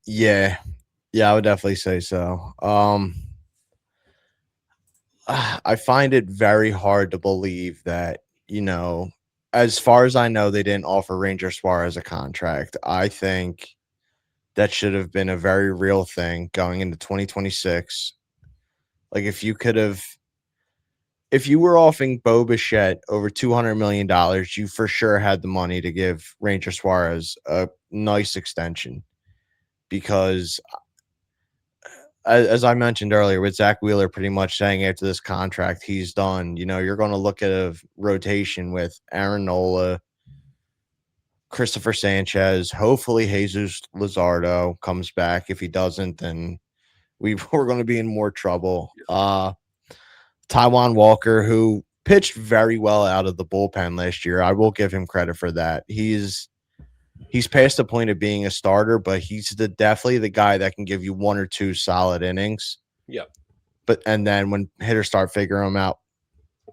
Yeah. Yeah, I would definitely say so. I find it very hard to believe that, as far as I know, they didn't offer Ranger Suarez a contract. I think that should have been a very real thing going into 2026. Like if you were offering Bo Bichette over $200 million, you for sure had the money to give Ranger Suarez a nice extension because as I mentioned earlier, with Zach Wheeler pretty much saying after this contract he's done, you're going to look at a rotation with Aaron Nola, Christopher Sanchez, hopefully Jesus Luzardo comes back. If he doesn't, then we're going to be in more trouble. Taijuan Walker, who pitched very well out of the bullpen last year, I will give him credit for that. He's past the point of being a starter, but he's definitely the guy that can give you one or two solid innings. Yeah. And then when hitters start figuring him out,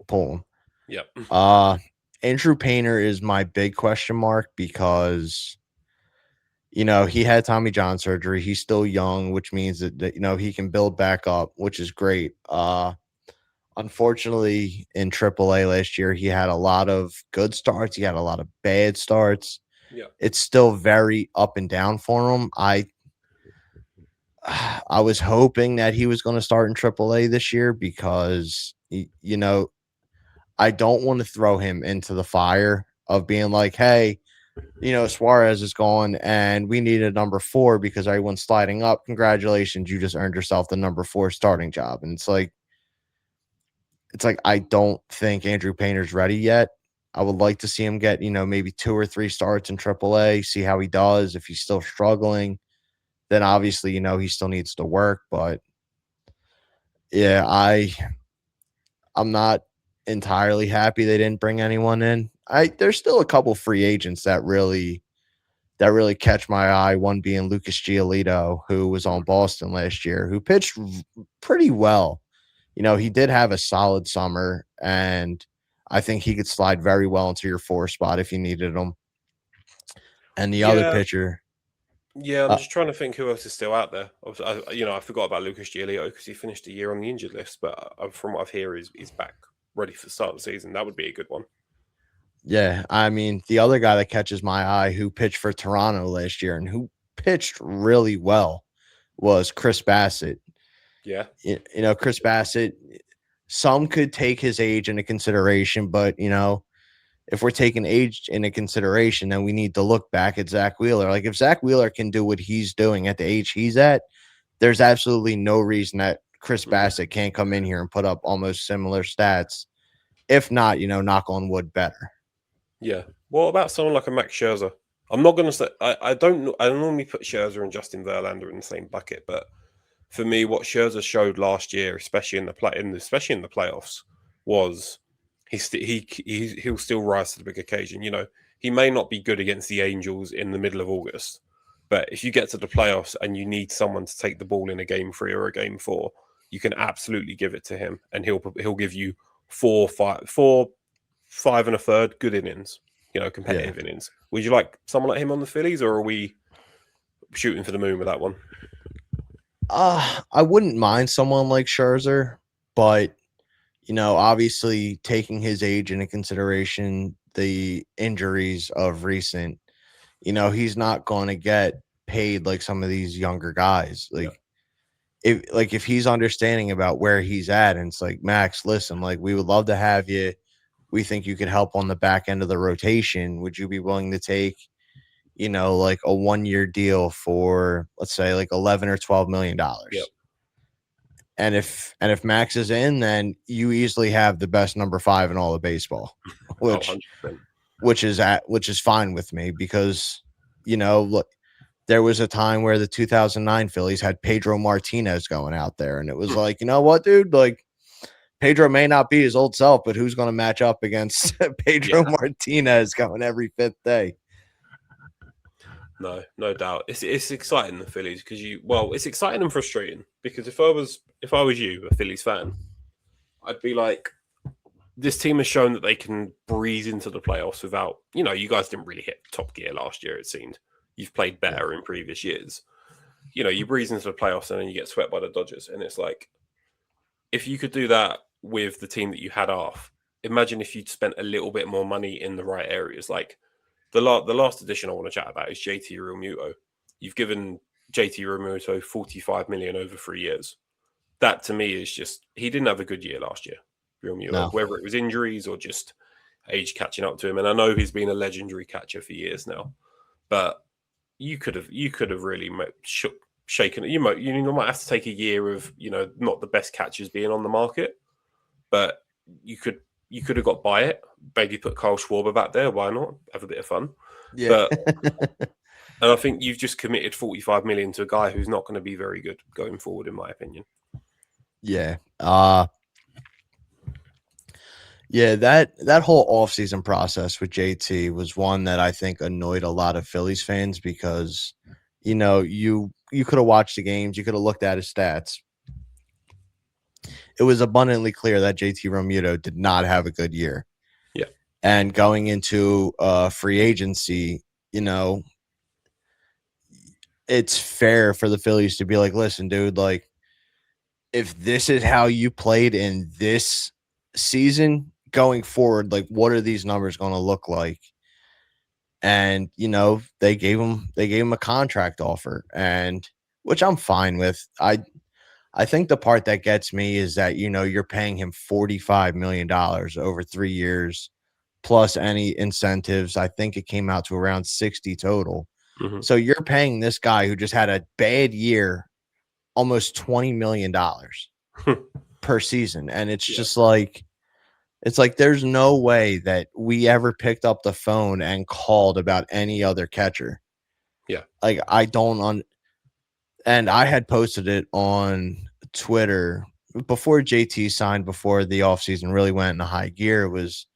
pull him. Yeah. Andrew Painter is my big question mark because, he had Tommy John surgery. He's still young, which means that he can build back up, which is great. Unfortunately, in AAA last year, he had a lot of good starts. He had a lot of bad starts. Yeah. It's still very up and down for him. I was hoping that he was going to start in AAA this year because, I don't want to throw him into the fire of being like, hey, Suarez is gone and we need a number 4 because everyone's sliding up. Congratulations. You just earned yourself the number 4 starting job. And it's like, I don't think Andrew Painter's ready yet. I would like to see him get, maybe 2 or 3 starts in AAA, see how he does. If he's still struggling, then obviously, he still needs to work. But yeah, I'm not entirely happy they didn't bring anyone in. There's still a couple free agents that really catch my eye. One being Lucas Giolito, who was on Boston last year, who pitched pretty well. He did have a solid summer, and I think he could slide very well into your 4 spot if you needed him. And the other pitcher. Yeah, I'm just trying to think who else is still out there. I forgot about Lucas Giolito because he finished the year on the injured list, but from what I've heard, he's back ready for the start of the season. That would be a good one. Yeah, I mean, the other guy that catches my eye who pitched for Toronto last year and who pitched really well was Chris Bassett. Yeah. Chris Bassett, some could take his age into consideration, but, if we're taking age into consideration, then we need to look back at Zach Wheeler. Like, if Zach Wheeler can do what he's doing at the age he's at, there's absolutely no reason that Chris Bassett can't come in here and put up almost similar stats. If not, knock on wood, better. Yeah. What about someone like a Max Scherzer? I'm not going to say I don't normally put Scherzer and Justin Verlander in the same bucket, but for me, what Scherzer showed last year, especially in the playoffs, was he'll still rise to the big occasion. He may not be good against the Angels in the middle of August, but if you get to the playoffs and you need someone to take the ball in a game 3 or a game 4, you can absolutely give it to him, and he'll give you 4, 5 and a third good innings. Competitive innings. Would you like someone like him on the Phillies, or are we shooting for the moon with that one? I wouldn't mind someone like Scherzer, but obviously taking his age into consideration, the injuries of recent, he's not going to get paid like some of these younger guys. If he's understanding about where he's at, and it's like, Max, listen, like, we would love to have you. We think you could help on the back end of the rotation. Would you be willing to take, like a 1-year deal for, let's say, like $11 or $12 million? Yep. And if Max is in, then you easily have the best number 5 in all of baseball, which is fine with me because, look, there was a time where the 2009 Phillies had Pedro Martinez going out there, and it was like, you know what, dude, like, Pedro may not be his old self, but who's going to match up against Pedro Martinez going every 5th day? No doubt. It's exciting, the Phillies, because it's exciting and frustrating, because if I was if I was you, a Phillies fan, I'd be like, this team has shown that they can breeze into the playoffs without, you guys didn't really hit top gear last year, it seemed. You've played better in previous years. You breeze into the playoffs and then you get swept by the Dodgers. And it's like, if you could do that with the team that you had off, imagine if you'd spent a little bit more money in the right areas. Like the last addition I want to chat about is JT Realmuto. You've given JT Realmuto 45 million over 3 years. That to me is just, he didn't have a good year last year, Realmuto, whether it was injuries or just age catching up to him. And I know he's been a legendary catcher for years now, but you could have really shaken it. You might have to take a year of not the best catchers being on the market, but you could have got by it. Maybe put Kyle Schwarber back there. Why not? Have a bit of fun. Yeah. And I think you've just committed 45 million to a guy who's not going to be very good going forward, in my opinion. Yeah. Yeah, that whole offseason process with JT was one that I think annoyed a lot of Phillies fans because, you could have watched the games, you could have looked at his stats. It was abundantly clear that JT Realmuto did not have a good year. Yeah. And going into free agency, it's fair for the Phillies to be like, listen, dude, like, if this is how you played in this season going forward, like, what are these numbers going to look like? And, they gave him a contract offer, and which I'm fine with. I think the part that gets me is that, you're paying him $45 million over 3 years plus any incentives. I think it came out to around 60 total. Mm-hmm. So you're paying this guy who just had a bad year almost $20 million per season. And it's just like, there's no way that we ever picked up the phone and called about any other catcher. Yeah. Like, and I had posted it on Twitter before JT signed, before the offseason really went into high gear. It was,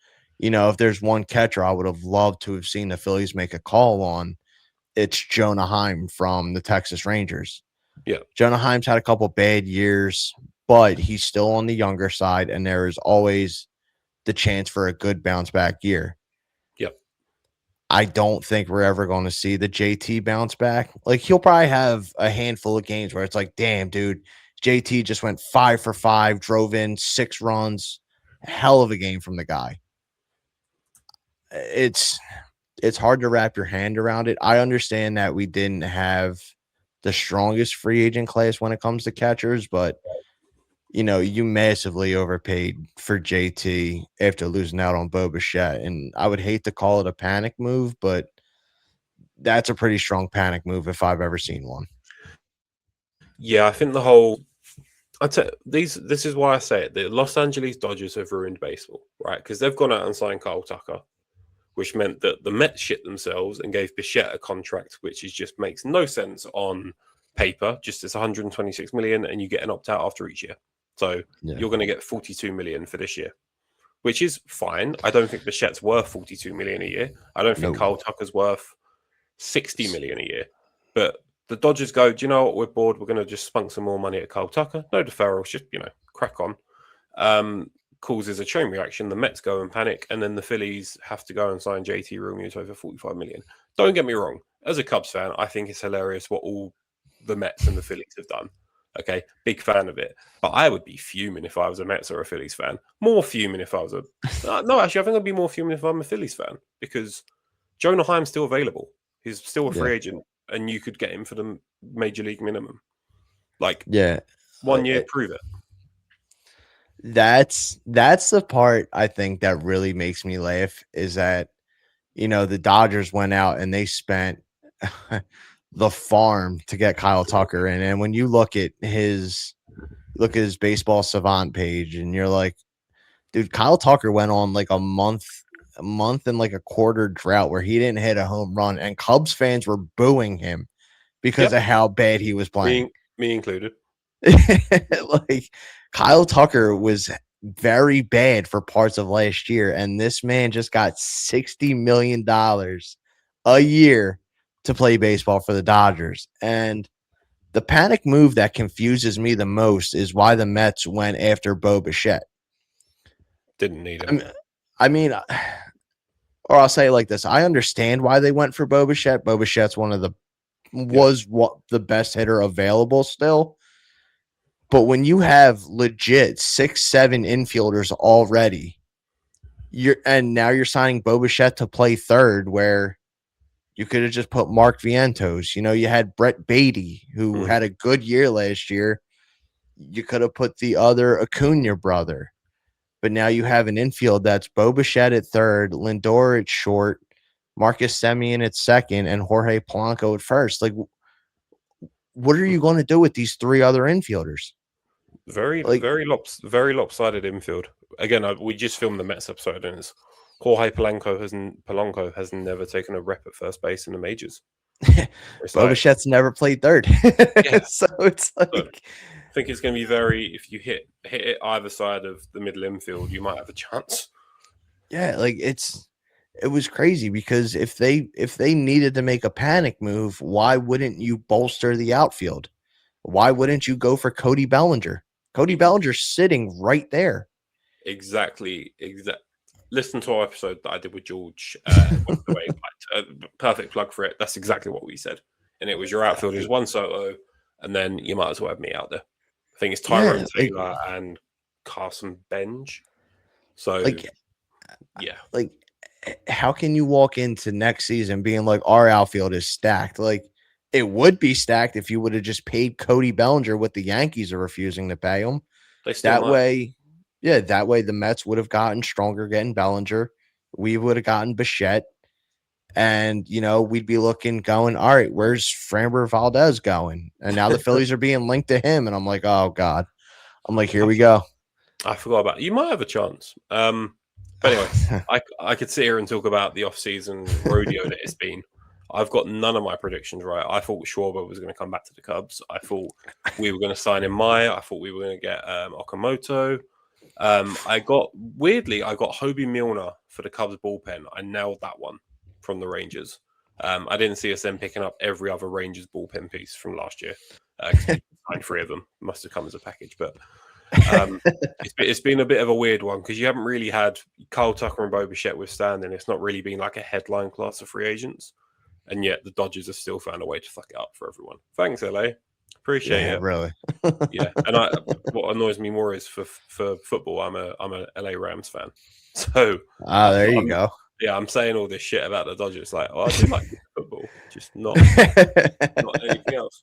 if there's one catcher I would have loved to have seen the Phillies make a call on, it's Jonah Heim from the Texas Rangers. Yeah. Jonah Heim's had a couple bad years, but he's still on the younger side, and there is always the chance for a good bounce back year. Yep. I don't think we're ever going to see the JT bounce back. Like, he'll probably have a handful of games where it's like, damn, dude, JT just went 5 for 5, drove in 6 runs. Hell of a game from the guy. It's hard to wrap your hand around it. I understand that we didn't have the strongest free agent class when it comes to catchers, but you massively overpaid for JT after losing out on Bo Bichette. And I would hate to call it a panic move, but that's a pretty strong panic move if I've ever seen one. Yeah, I think this is why I say it. The Los Angeles Dodgers have ruined baseball, right? Because they've gone out and signed Kyle Tucker, which meant that the Mets shit themselves and gave Bichette a contract which just makes no sense on paper. Just it's 126 million, and you get an opt-out after each year. So you're going to get 42 million for this year, which is fine. I don't think Bichette's worth 42 million a year. I don't think Kyle Tucker's worth 60 million a year. But the Dodgers go, do you know what? We're bored. We're going to just spunk some more money at Kyle Tucker. No deferrals, just, crack on. Causes a chain reaction. The Mets go and panic, and then the Phillies have to go and sign JT Realmuto for 45 million. Don't get me wrong. As a Cubs fan, I think it's hilarious what all the Mets and the Phillies have done. Okay, big fan of it. But I would be fuming if I was a Mets or a Phillies fan. More fuming if I was no, actually, I think I'd be more fuming if I'm a Phillies fan, because Jonah Heim's still available. He's still a free agent, and you could get him for the major league minimum. Like, 1 year, prove it. That's the part I think that really makes me laugh, is that, the Dodgers went out and they spent the farm to get Kyle Tucker in. And when you look at his baseball savant page, and you're like, dude, Kyle Tucker went on like a month and like a quarter drought where he didn't hit a home run, and Cubs fans were booing him because of how bad he was playing. Me included. Like, Kyle Tucker was very bad for parts of last year, and this man just got $60 million a year to play baseball for the Dodgers. And The panic move that confuses me the most is why the Mets went after Bo Bichette. Didn't need him. I mean, or I'll say it like this. I understand why they went for Bo Bichette. Bo Bichette's what the best hitter available still. But when you have legit 6-7 infielders already, now you're signing Bo Bichette to play third, where you could have just put Mark Vientos. You had Brett Beatty, who had a good year last year. You could have put the other Acuna brother. But now you have an infield that's Bo Bichette at third, Lindor at short, Marcus Semien at second, and Jorge Polanco at first. Like, what are you going to do with these three other infielders? Very lopsided infield. Again, we just filmed the Mets episode, and it's Jorge Polanco has never taken a rep at first base in the majors. Bo Bichette's never played third. Yeah. So it's like, I think it's going to be if you hit it either side of the middle infield, you might have a chance. Yeah, like it was crazy, because if they needed to make a panic move, why wouldn't you bolster the outfield? Why wouldn't you go for Cody Bellinger? Cody Bellinger's sitting right there. Exactly. Listen to our episode that I did with George. Perfect plug for it. That's exactly what we said. And it was your outfield is Juan Soto, and then you might as well have me out there. I think it's Tyrone Taylor and Carson Benj. So, Like, how can you walk into next season being like, our outfield is stacked? Like, it would be stacked if you would have just paid Cody Bellinger what the Yankees are refusing to pay him. That way the Mets would have gotten stronger getting Bellinger. We would have gotten Bichette. And, we'd be going, all right, where's Framber Valdez going? And now the Phillies are being linked to him. And I'm like, oh, God. I'm like, here we go. I forgot about it. You might have a chance. But anyway, I could sit here and talk about the off-season rodeo that it's been. I've got none of my predictions right. I thought Schwarber was going to come back to the Cubs. I thought we were going to sign in Maya. I thought we were going to get Okamoto. I got Hobie Milner for the Cubs bullpen. I nailed that one from the Rangers. I didn't see us then picking up every other Rangers bullpen piece from last year. Three of them must have come as a package, but it's been a bit of a weird one, because you haven't really had Kyle Tucker and Bo Bichette withstanding. It's not really been like a headline class of free agents, and yet the Dodgers have still found a way to fuck it up for everyone. Thanks, LA. Appreciate it. Really. Yeah, and what annoys me more is for football, I'm a LA Rams fan. So there you go. Yeah, I'm saying all this shit about the Dodgers. Like, I do like football, just not anything else.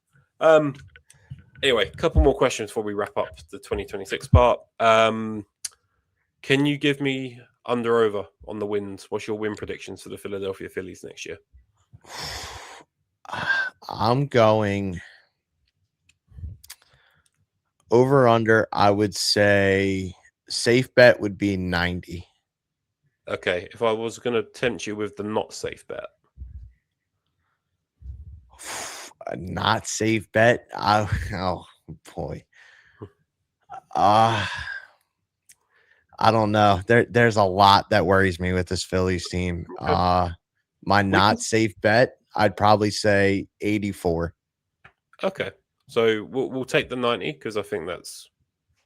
Anyway, a couple more questions before we wrap up the 2026 part. Can you give me under/over on the wins? What's your win predictions for the Philadelphia Phillies next year? I'm going over/under. I would say safe bet would be 90. Okay, if I was going to tempt you with the not safe bet. A not safe bet? Oh, boy. I don't know. There's a lot that worries me with this Phillies team. My not safe bet, I'd probably say 84. Okay, so we'll take the 90, because I think that's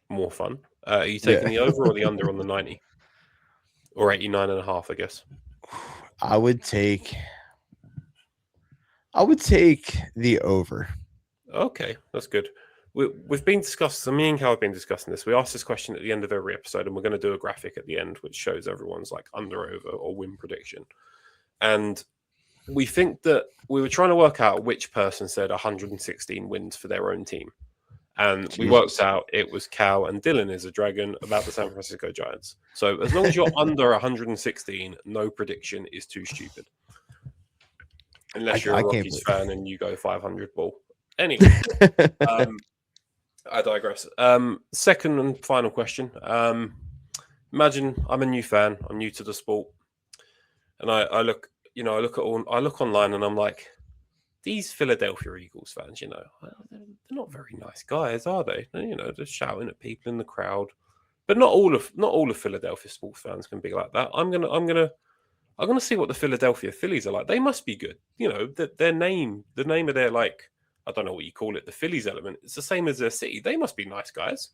more fun. Are you taking the over or the under on the 90? Or 89.5, I guess. I would take the over. Okay, that's good. We've been discussing, me and Cal have been discussing this. We asked this question at the end of every episode, and we're going to do a graphic at the end which shows everyone's like under/over or win prediction. And we think that we were trying to work out which person said 116 wins for their own team. And we worked out it was Cal, and Dylan is a dragon about the San Francisco Giants. So as long as you're under 116, no prediction is too stupid. Unless you're a Rockies fan and you go 500 ball. Anyway, I digress. Second and final question. Imagine I'm a new fan. I'm new to the sport, and I look online, and I'm like, these Philadelphia Eagles fans, they're not very nice guys, are they? They're shouting at people in the crowd. But not all of Philadelphia sports fans can be like that. I'm gonna see what the Philadelphia Phillies are like. They must be good. The name of their I don't know what you call it, the Phillies element. It's the same as their city. They must be nice guys.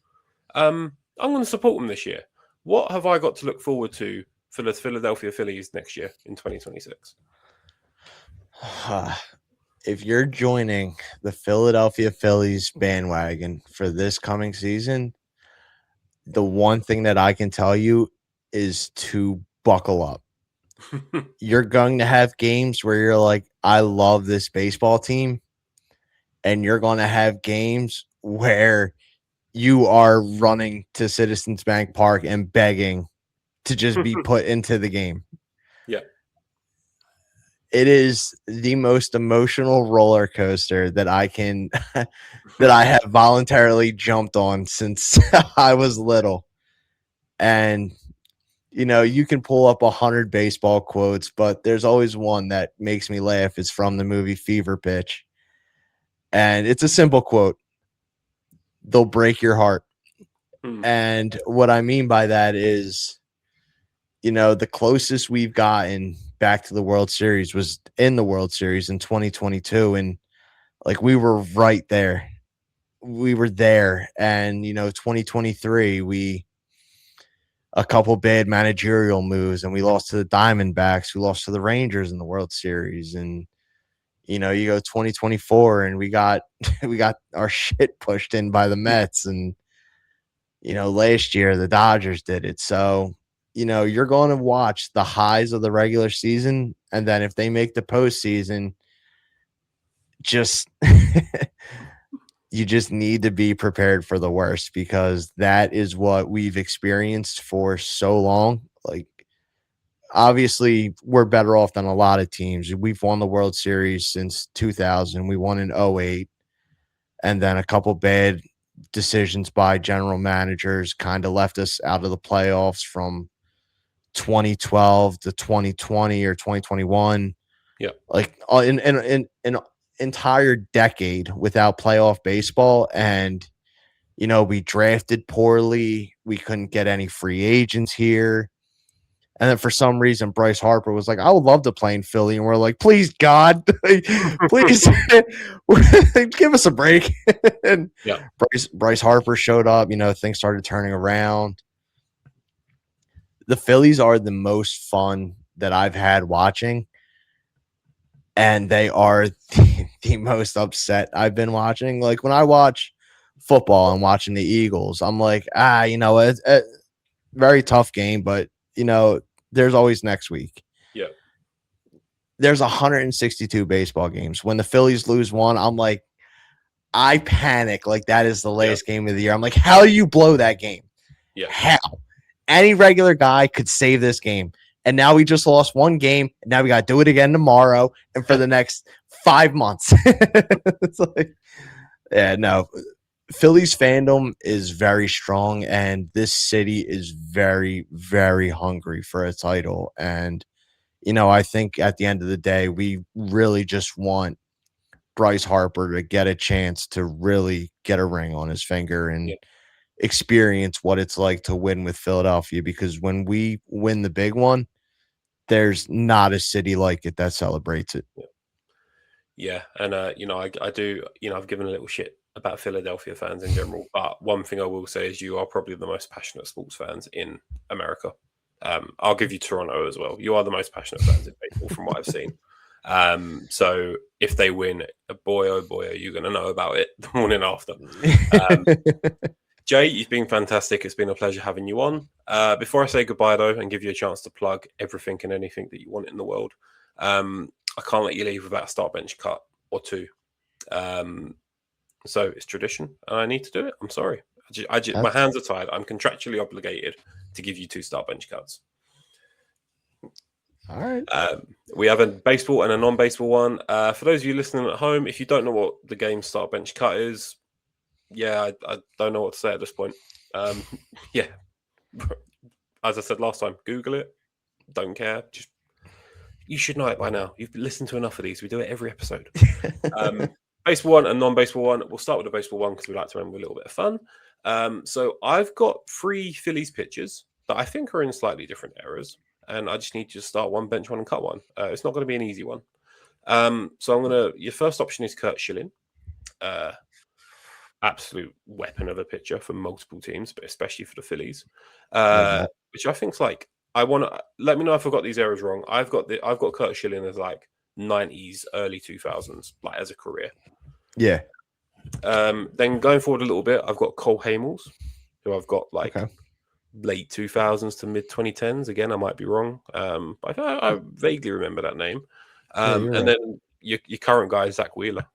I'm going to support them this year. What have I got to look forward to for the Philadelphia Phillies next year in 2026? If you're joining the Philadelphia Phillies bandwagon for this coming season, the one thing that I can tell you is to buckle up. You're going to have games where you're like, I love this baseball team. And you're going to have games where you are running to Citizens Bank Park and begging to just be put into the game. Yeah. It is the most emotional roller coaster that I can that I have voluntarily jumped on since I was little. And you can pull up 100 baseball quotes, but there's always one that makes me laugh. It's from the movie Fever Pitch. And it's a simple quote. They'll break your heart. And what I mean by that is, the closest we've gotten back to the World Series was in the World Series in 2022. And like, we were right there. We were there. And, 2023, a couple bad managerial moves, and we lost to the Diamondbacks. We lost to the Rangers in the World Series. And, you go 2024 and we got our shit pushed in by the Mets. And, last year the Dodgers did it. So, you're going to watch the highs of the regular season. And then if they make the postseason, you just need to be prepared for the worst, because that is what we've experienced for so long. Like, obviously, we're better off than a lot of teams. We've won the World Series since 2000. We won in 08. And then a couple bad decisions by general managers kind of left us out of the playoffs from 2012 to 2020 or 2021. Yeah. Like, in an entire decade without playoff baseball. And, we drafted poorly. We couldn't get any free agents here. And then for some reason, Bryce Harper was like, I would love to play in Philly. And we're like, please, God, please give us a break. And yeah. Bryce Harper showed up, things started turning around. The Phillies are the most fun that I've had watching. And they are the most upset I've been watching. Like, when I watch football and watching the Eagles, I'm like, it's a very tough game, but, there's always next week. Yeah. There's 162 baseball games. When the Phillies lose one, I'm like, I panic like that is the last game of the year. I'm like, how do you blow that game? Yeah. How? Any regular guy could save this game. And now we just lost one game. And now we got to do it again tomorrow and for the next 5 months. It's like, yeah, no. Phillies fandom is very strong, and this city is very, very hungry for a title. And, I think at the end of the day, we really just want Bryce Harper to get a chance to really get a ring on his finger and experience what it's like to win with Philadelphia, because when we win the big one, there's not a city like it that celebrates it. Yeah. And, I do, I've given a little shit about Philadelphia fans in general, but one thing I will say is you are probably the most passionate sports fans in America. I'll give you Toronto as well. You are the most passionate fans in baseball from what I've seen. So if they win, boy, oh boy, are you going to know about it the morning after. Jay, you've been fantastic. It's been a pleasure having you on. Before I say goodbye, though, and give you a chance to plug everything and anything that you want in the world, I can't let you leave without a start bench cut or two. So it's tradition, and I need to do it. I'm sorry. My hands are tied. I'm contractually obligated to give you 2 start bench cuts. All right. We have a baseball and a non-baseball one. For those of you listening at home, if you don't know what the game start bench cut is, I don't know what to say at this point. Yeah. As I said last time, Google it. Don't care. You should know it by now. You've listened to enough of these. We do it every episode. Baseball one and non-baseball one. We'll start with the baseball one because we like to remember a little bit of fun. So I've got 3 Phillies pitchers that I think are in slightly different eras, and I just need you to start one, bench one, and cut one. It's not going to be an easy one. So your first option is Kurt Schilling. absolute weapon of a pitcher for multiple teams, but especially for the Phillies. No doubt. Which I think's like, I want to let me know if I got these errors wrong. I've got Kurt Schilling as like 90s, early 2000s, like as a career. Yeah. Then going forward a little bit, I've got Cole Hamels, who I've got like late 2000s to mid 2010s. Again, I might be wrong. I vaguely remember that name. And right. then your current guy, Zach Wheeler,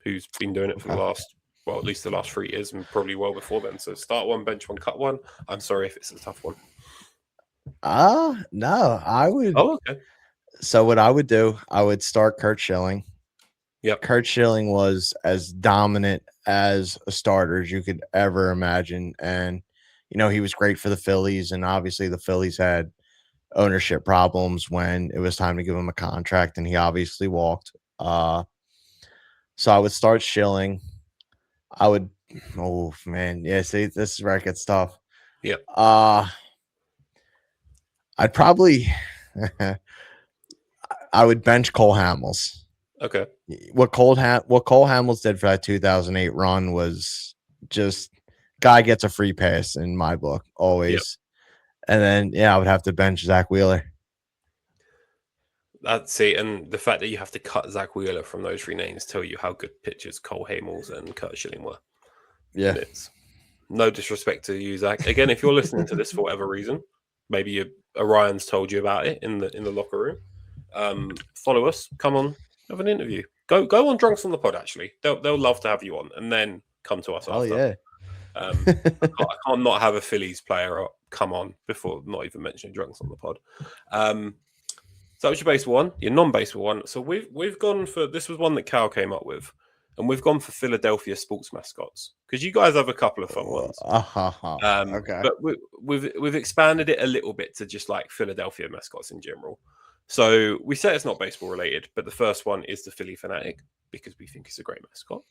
who's been doing it for the last, well, at least the last 3 years and probably well before then. So start one, bench one, cut one. I'm sorry if it's a tough one. No, I would. Oh, okay. So what I would do, I would start Kurt Schilling. Yep. Kurt Schilling was as dominant as a starter as you could ever imagine. And, you know, he was great for the Phillies. And obviously the Phillies had ownership problems when it was time to give him a contract. And he obviously walked. So I would start Schilling. I would, oh, man. Yeah, see, this is where it gets tough. Yep. I'd probably, I would bench Cole Hamels. Okay. What Cole Hamels did for that 2008 run was just guy gets a free pass in my book always. Yep. And then I would have to bench Zach Wheeler. That's it, and the fact that you have to cut Zach Wheeler from those 3 names tell you how good pitchers Cole Hamels and Kurt Schilling were. Yeah, and it's no disrespect to you, Zach. Again, if you're listening to this for whatever reason, maybe Orion's told you about it in the locker room. Follow us. Come on. Have an interview. Go on Drunks on the Pod. Actually, they'll love to have you on, and then come to us after. Yeah. I can't not have a Phillies player come on before not even mentioning Drunks on the Pod. So that was your baseball one, your non-baseball one. So we've gone for, this was one that Cal came up with, and we've gone for Philadelphia sports mascots because you guys have a couple of fun ones. Okay, but we've expanded it a little bit to just like Philadelphia mascots in general. So we say it's not baseball related, but the first one is the Philly Fanatic because we think it's a great mascot.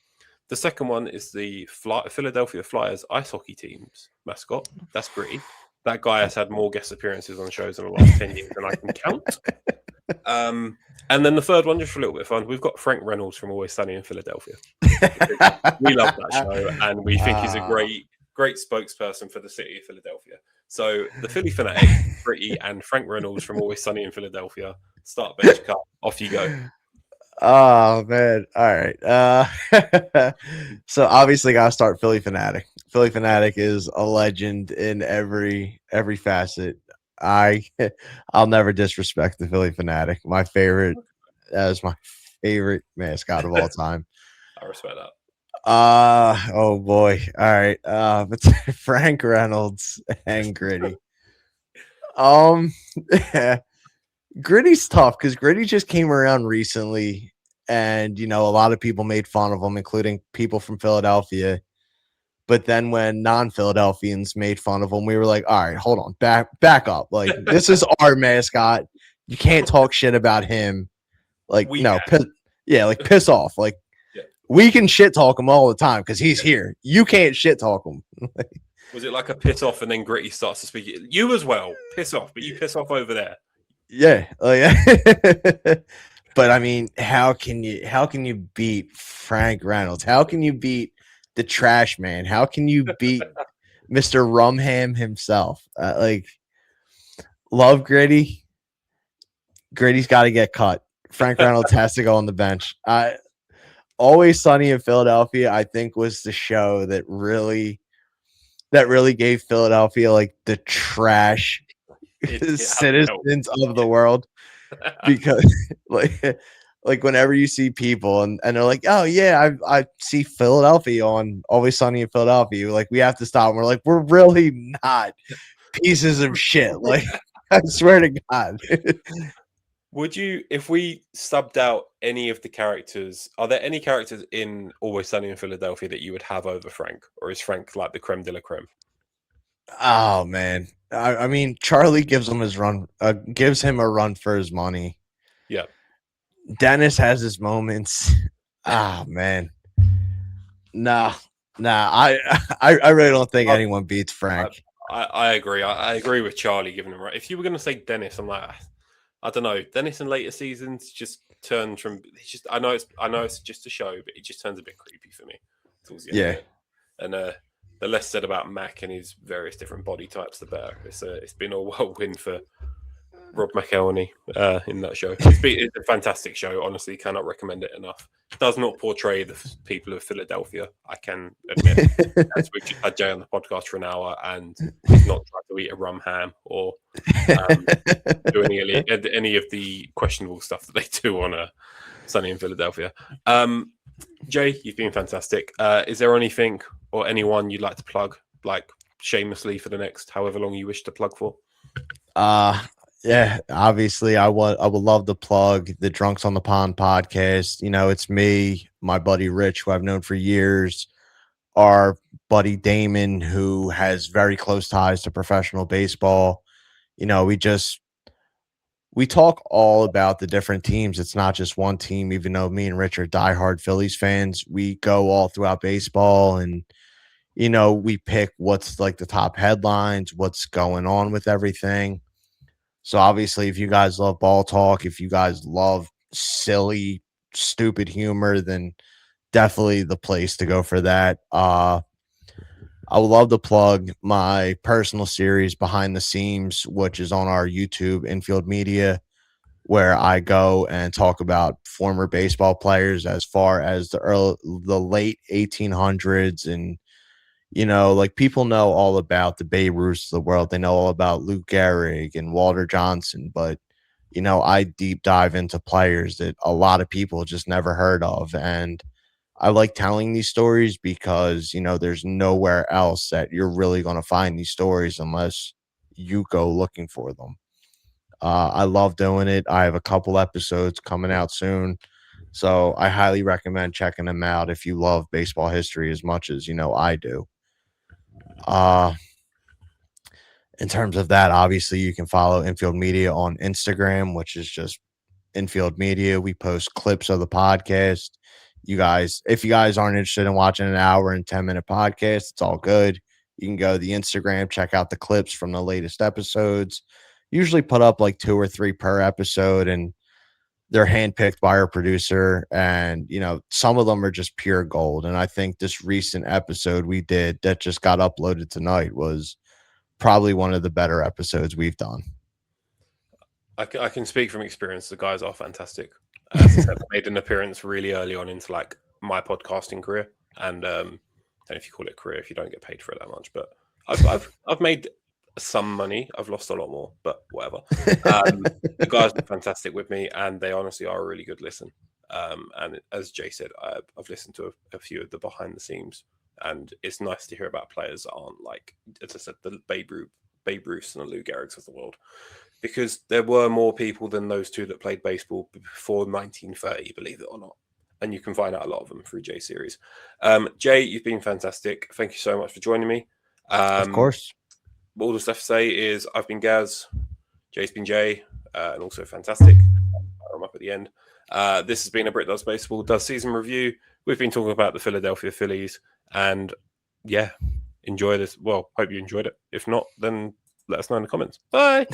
The second one is the Philadelphia Flyers ice hockey team's mascot. That's Gritty. That guy has had more guest appearances on shows in the last 10 years than I can count. And then the third one, just for a little bit of fun, we've got Frank Reynolds from Always Sunny in Philadelphia. We love that show, and we think he's a great spokesperson for the city of Philadelphia. So the Philly Fanatic, Gritty, and Frank Reynolds from Always Sunny in Philadelphia. Start bench cut. Off you go. Oh man! All right. So obviously, gotta start Philly Fanatic. Philly Fanatic is a legend in every facet. I'll never disrespect the Philly Fanatic. My favorite mascot of all time. I respect that. Oh boy. All right. But Frank Reynolds and Gritty. Gritty's tough because Gritty just came around recently, and a lot of people made fun of him, including people from Philadelphia. But then when non-Philadelphians made fun of him, we were like, all right, hold on, back up. Like, this is our mascot. You can't talk shit about him. Like, piss off. Like, we can shit talk him all the time because he's here. You can't shit talk him. Was it like a piss off and then Gritty starts to speak? You as well, piss off, but you piss off over there. Yeah. But I mean, how can you beat Frank Reynolds? How can you beat the Trash Man? How can you beat Mr. Rumham himself? Love Gritty. Gritty's got to get cut. Frank Reynolds has to go on the bench. Always Sunny in Philadelphia, I think, was the show that really gave Philadelphia like the trash citizens of the world, because like whenever you see people and they're like, oh yeah, I see Philadelphia on Always Sunny in Philadelphia, like we have to stop and we're like, we're really not pieces of shit. Like, I swear to God. Would you, if we subbed out any of the characters, are there any characters in Always Sunny in Philadelphia that you would have over Frank, or is Frank like the creme de la creme? Oh man, I mean, Charlie gives him gives him a run for his money. Yeah. Dennis has his moments. Oh man, nah. I really don't think anyone beats Frank. I agree. I agree with Charlie giving him right. If you were going to say Dennis, I'm like, I don't know. Dennis in later seasons just turns from it's just I know it's just a show, but it just turns a bit creepy for me towards the end of it. And the less said about Mac and his various different body types, the better. It's been a whirlwind for Rob McElhenney in that show. It's a fantastic show. Honestly, cannot recommend it enough. It does not portray the people of Philadelphia. I can admit. As we just had Jay on the podcast for an hour, and he's not trying to eat a rum ham or do any of the questionable stuff that they do on Sunny in Philadelphia. Jay, you've been fantastic. Is there anything or anyone you'd like to plug, like shamelessly, for the next however long you wish to plug for? Yeah, obviously, I would love to plug the Drunks on the Pond podcast. You know, it's me, my buddy Rich, who I've known for years, our buddy Damon, who has very close ties to professional baseball. You know, we talk all about the different teams. It's not just one team, even though me and Rich are diehard Phillies fans. We go all throughout baseball and, you know, we pick what's like the top headlines, what's going on with everything. So obviously, if you guys love ball talk, if you guys love silly, stupid humor, then definitely the place to go for that. I would love to plug my personal series Behind the Seams, which is on our YouTube, Infield Media, where I go and talk about former baseball players as far as the late 1800s. And, you know, like people know all about the Babe Ruths of the world. They know all about Lou Gehrig and Walter Johnson. But, you know, I deep dive into players that a lot of people just never heard of. And I like telling these stories because, you know, there's nowhere else that you're really going to find these stories unless you go looking for them. I love doing it. I have a couple episodes coming out soon. So I highly recommend checking them out if you love baseball history as much as, you know, I do. In terms of that, obviously you can follow Infield Media on Instagram, which is just Infield Media. We post clips of the podcast. You guys, if you guys aren't interested in watching an hour and 10-minute podcast, it's all good. You can go to the Instagram, check out the clips from the latest episodes. Usually put up like 2 or 3 per episode, and they're handpicked by our producer. And, you know, some of them are just pure gold. And I think this recent episode we did that just got uploaded tonight was probably one of the better episodes we've done. I can speak from experience. The guys are fantastic. As I said, I made an appearance really early on into like my podcasting career, and I don't know if you call it career if you don't get paid for it that much, but I've made some money. I've lost a lot more, but whatever. The guys are fantastic with me, and they honestly are a really good listen. And as Jay said, I've listened to a few of the behind the scenes, and it's nice to hear about players that aren't like, as I said, the Babe Ruths and the Lou Gehrigs of the world. Because there were more people than those two that played baseball before 1930, believe it or not. And you can find out a lot of them through Jay's series. Jay, you've been fantastic. Thank you so much for joining me. Of course. All the stuff to say is I've been Gaz, Jay's been Jay, and also fantastic. I'm up at the end. This has been a Brit Does Baseball Does Season Review. We've been talking about the Philadelphia Phillies. And yeah, enjoy this. Well, hope you enjoyed it. If not, then let us know in the comments. Bye.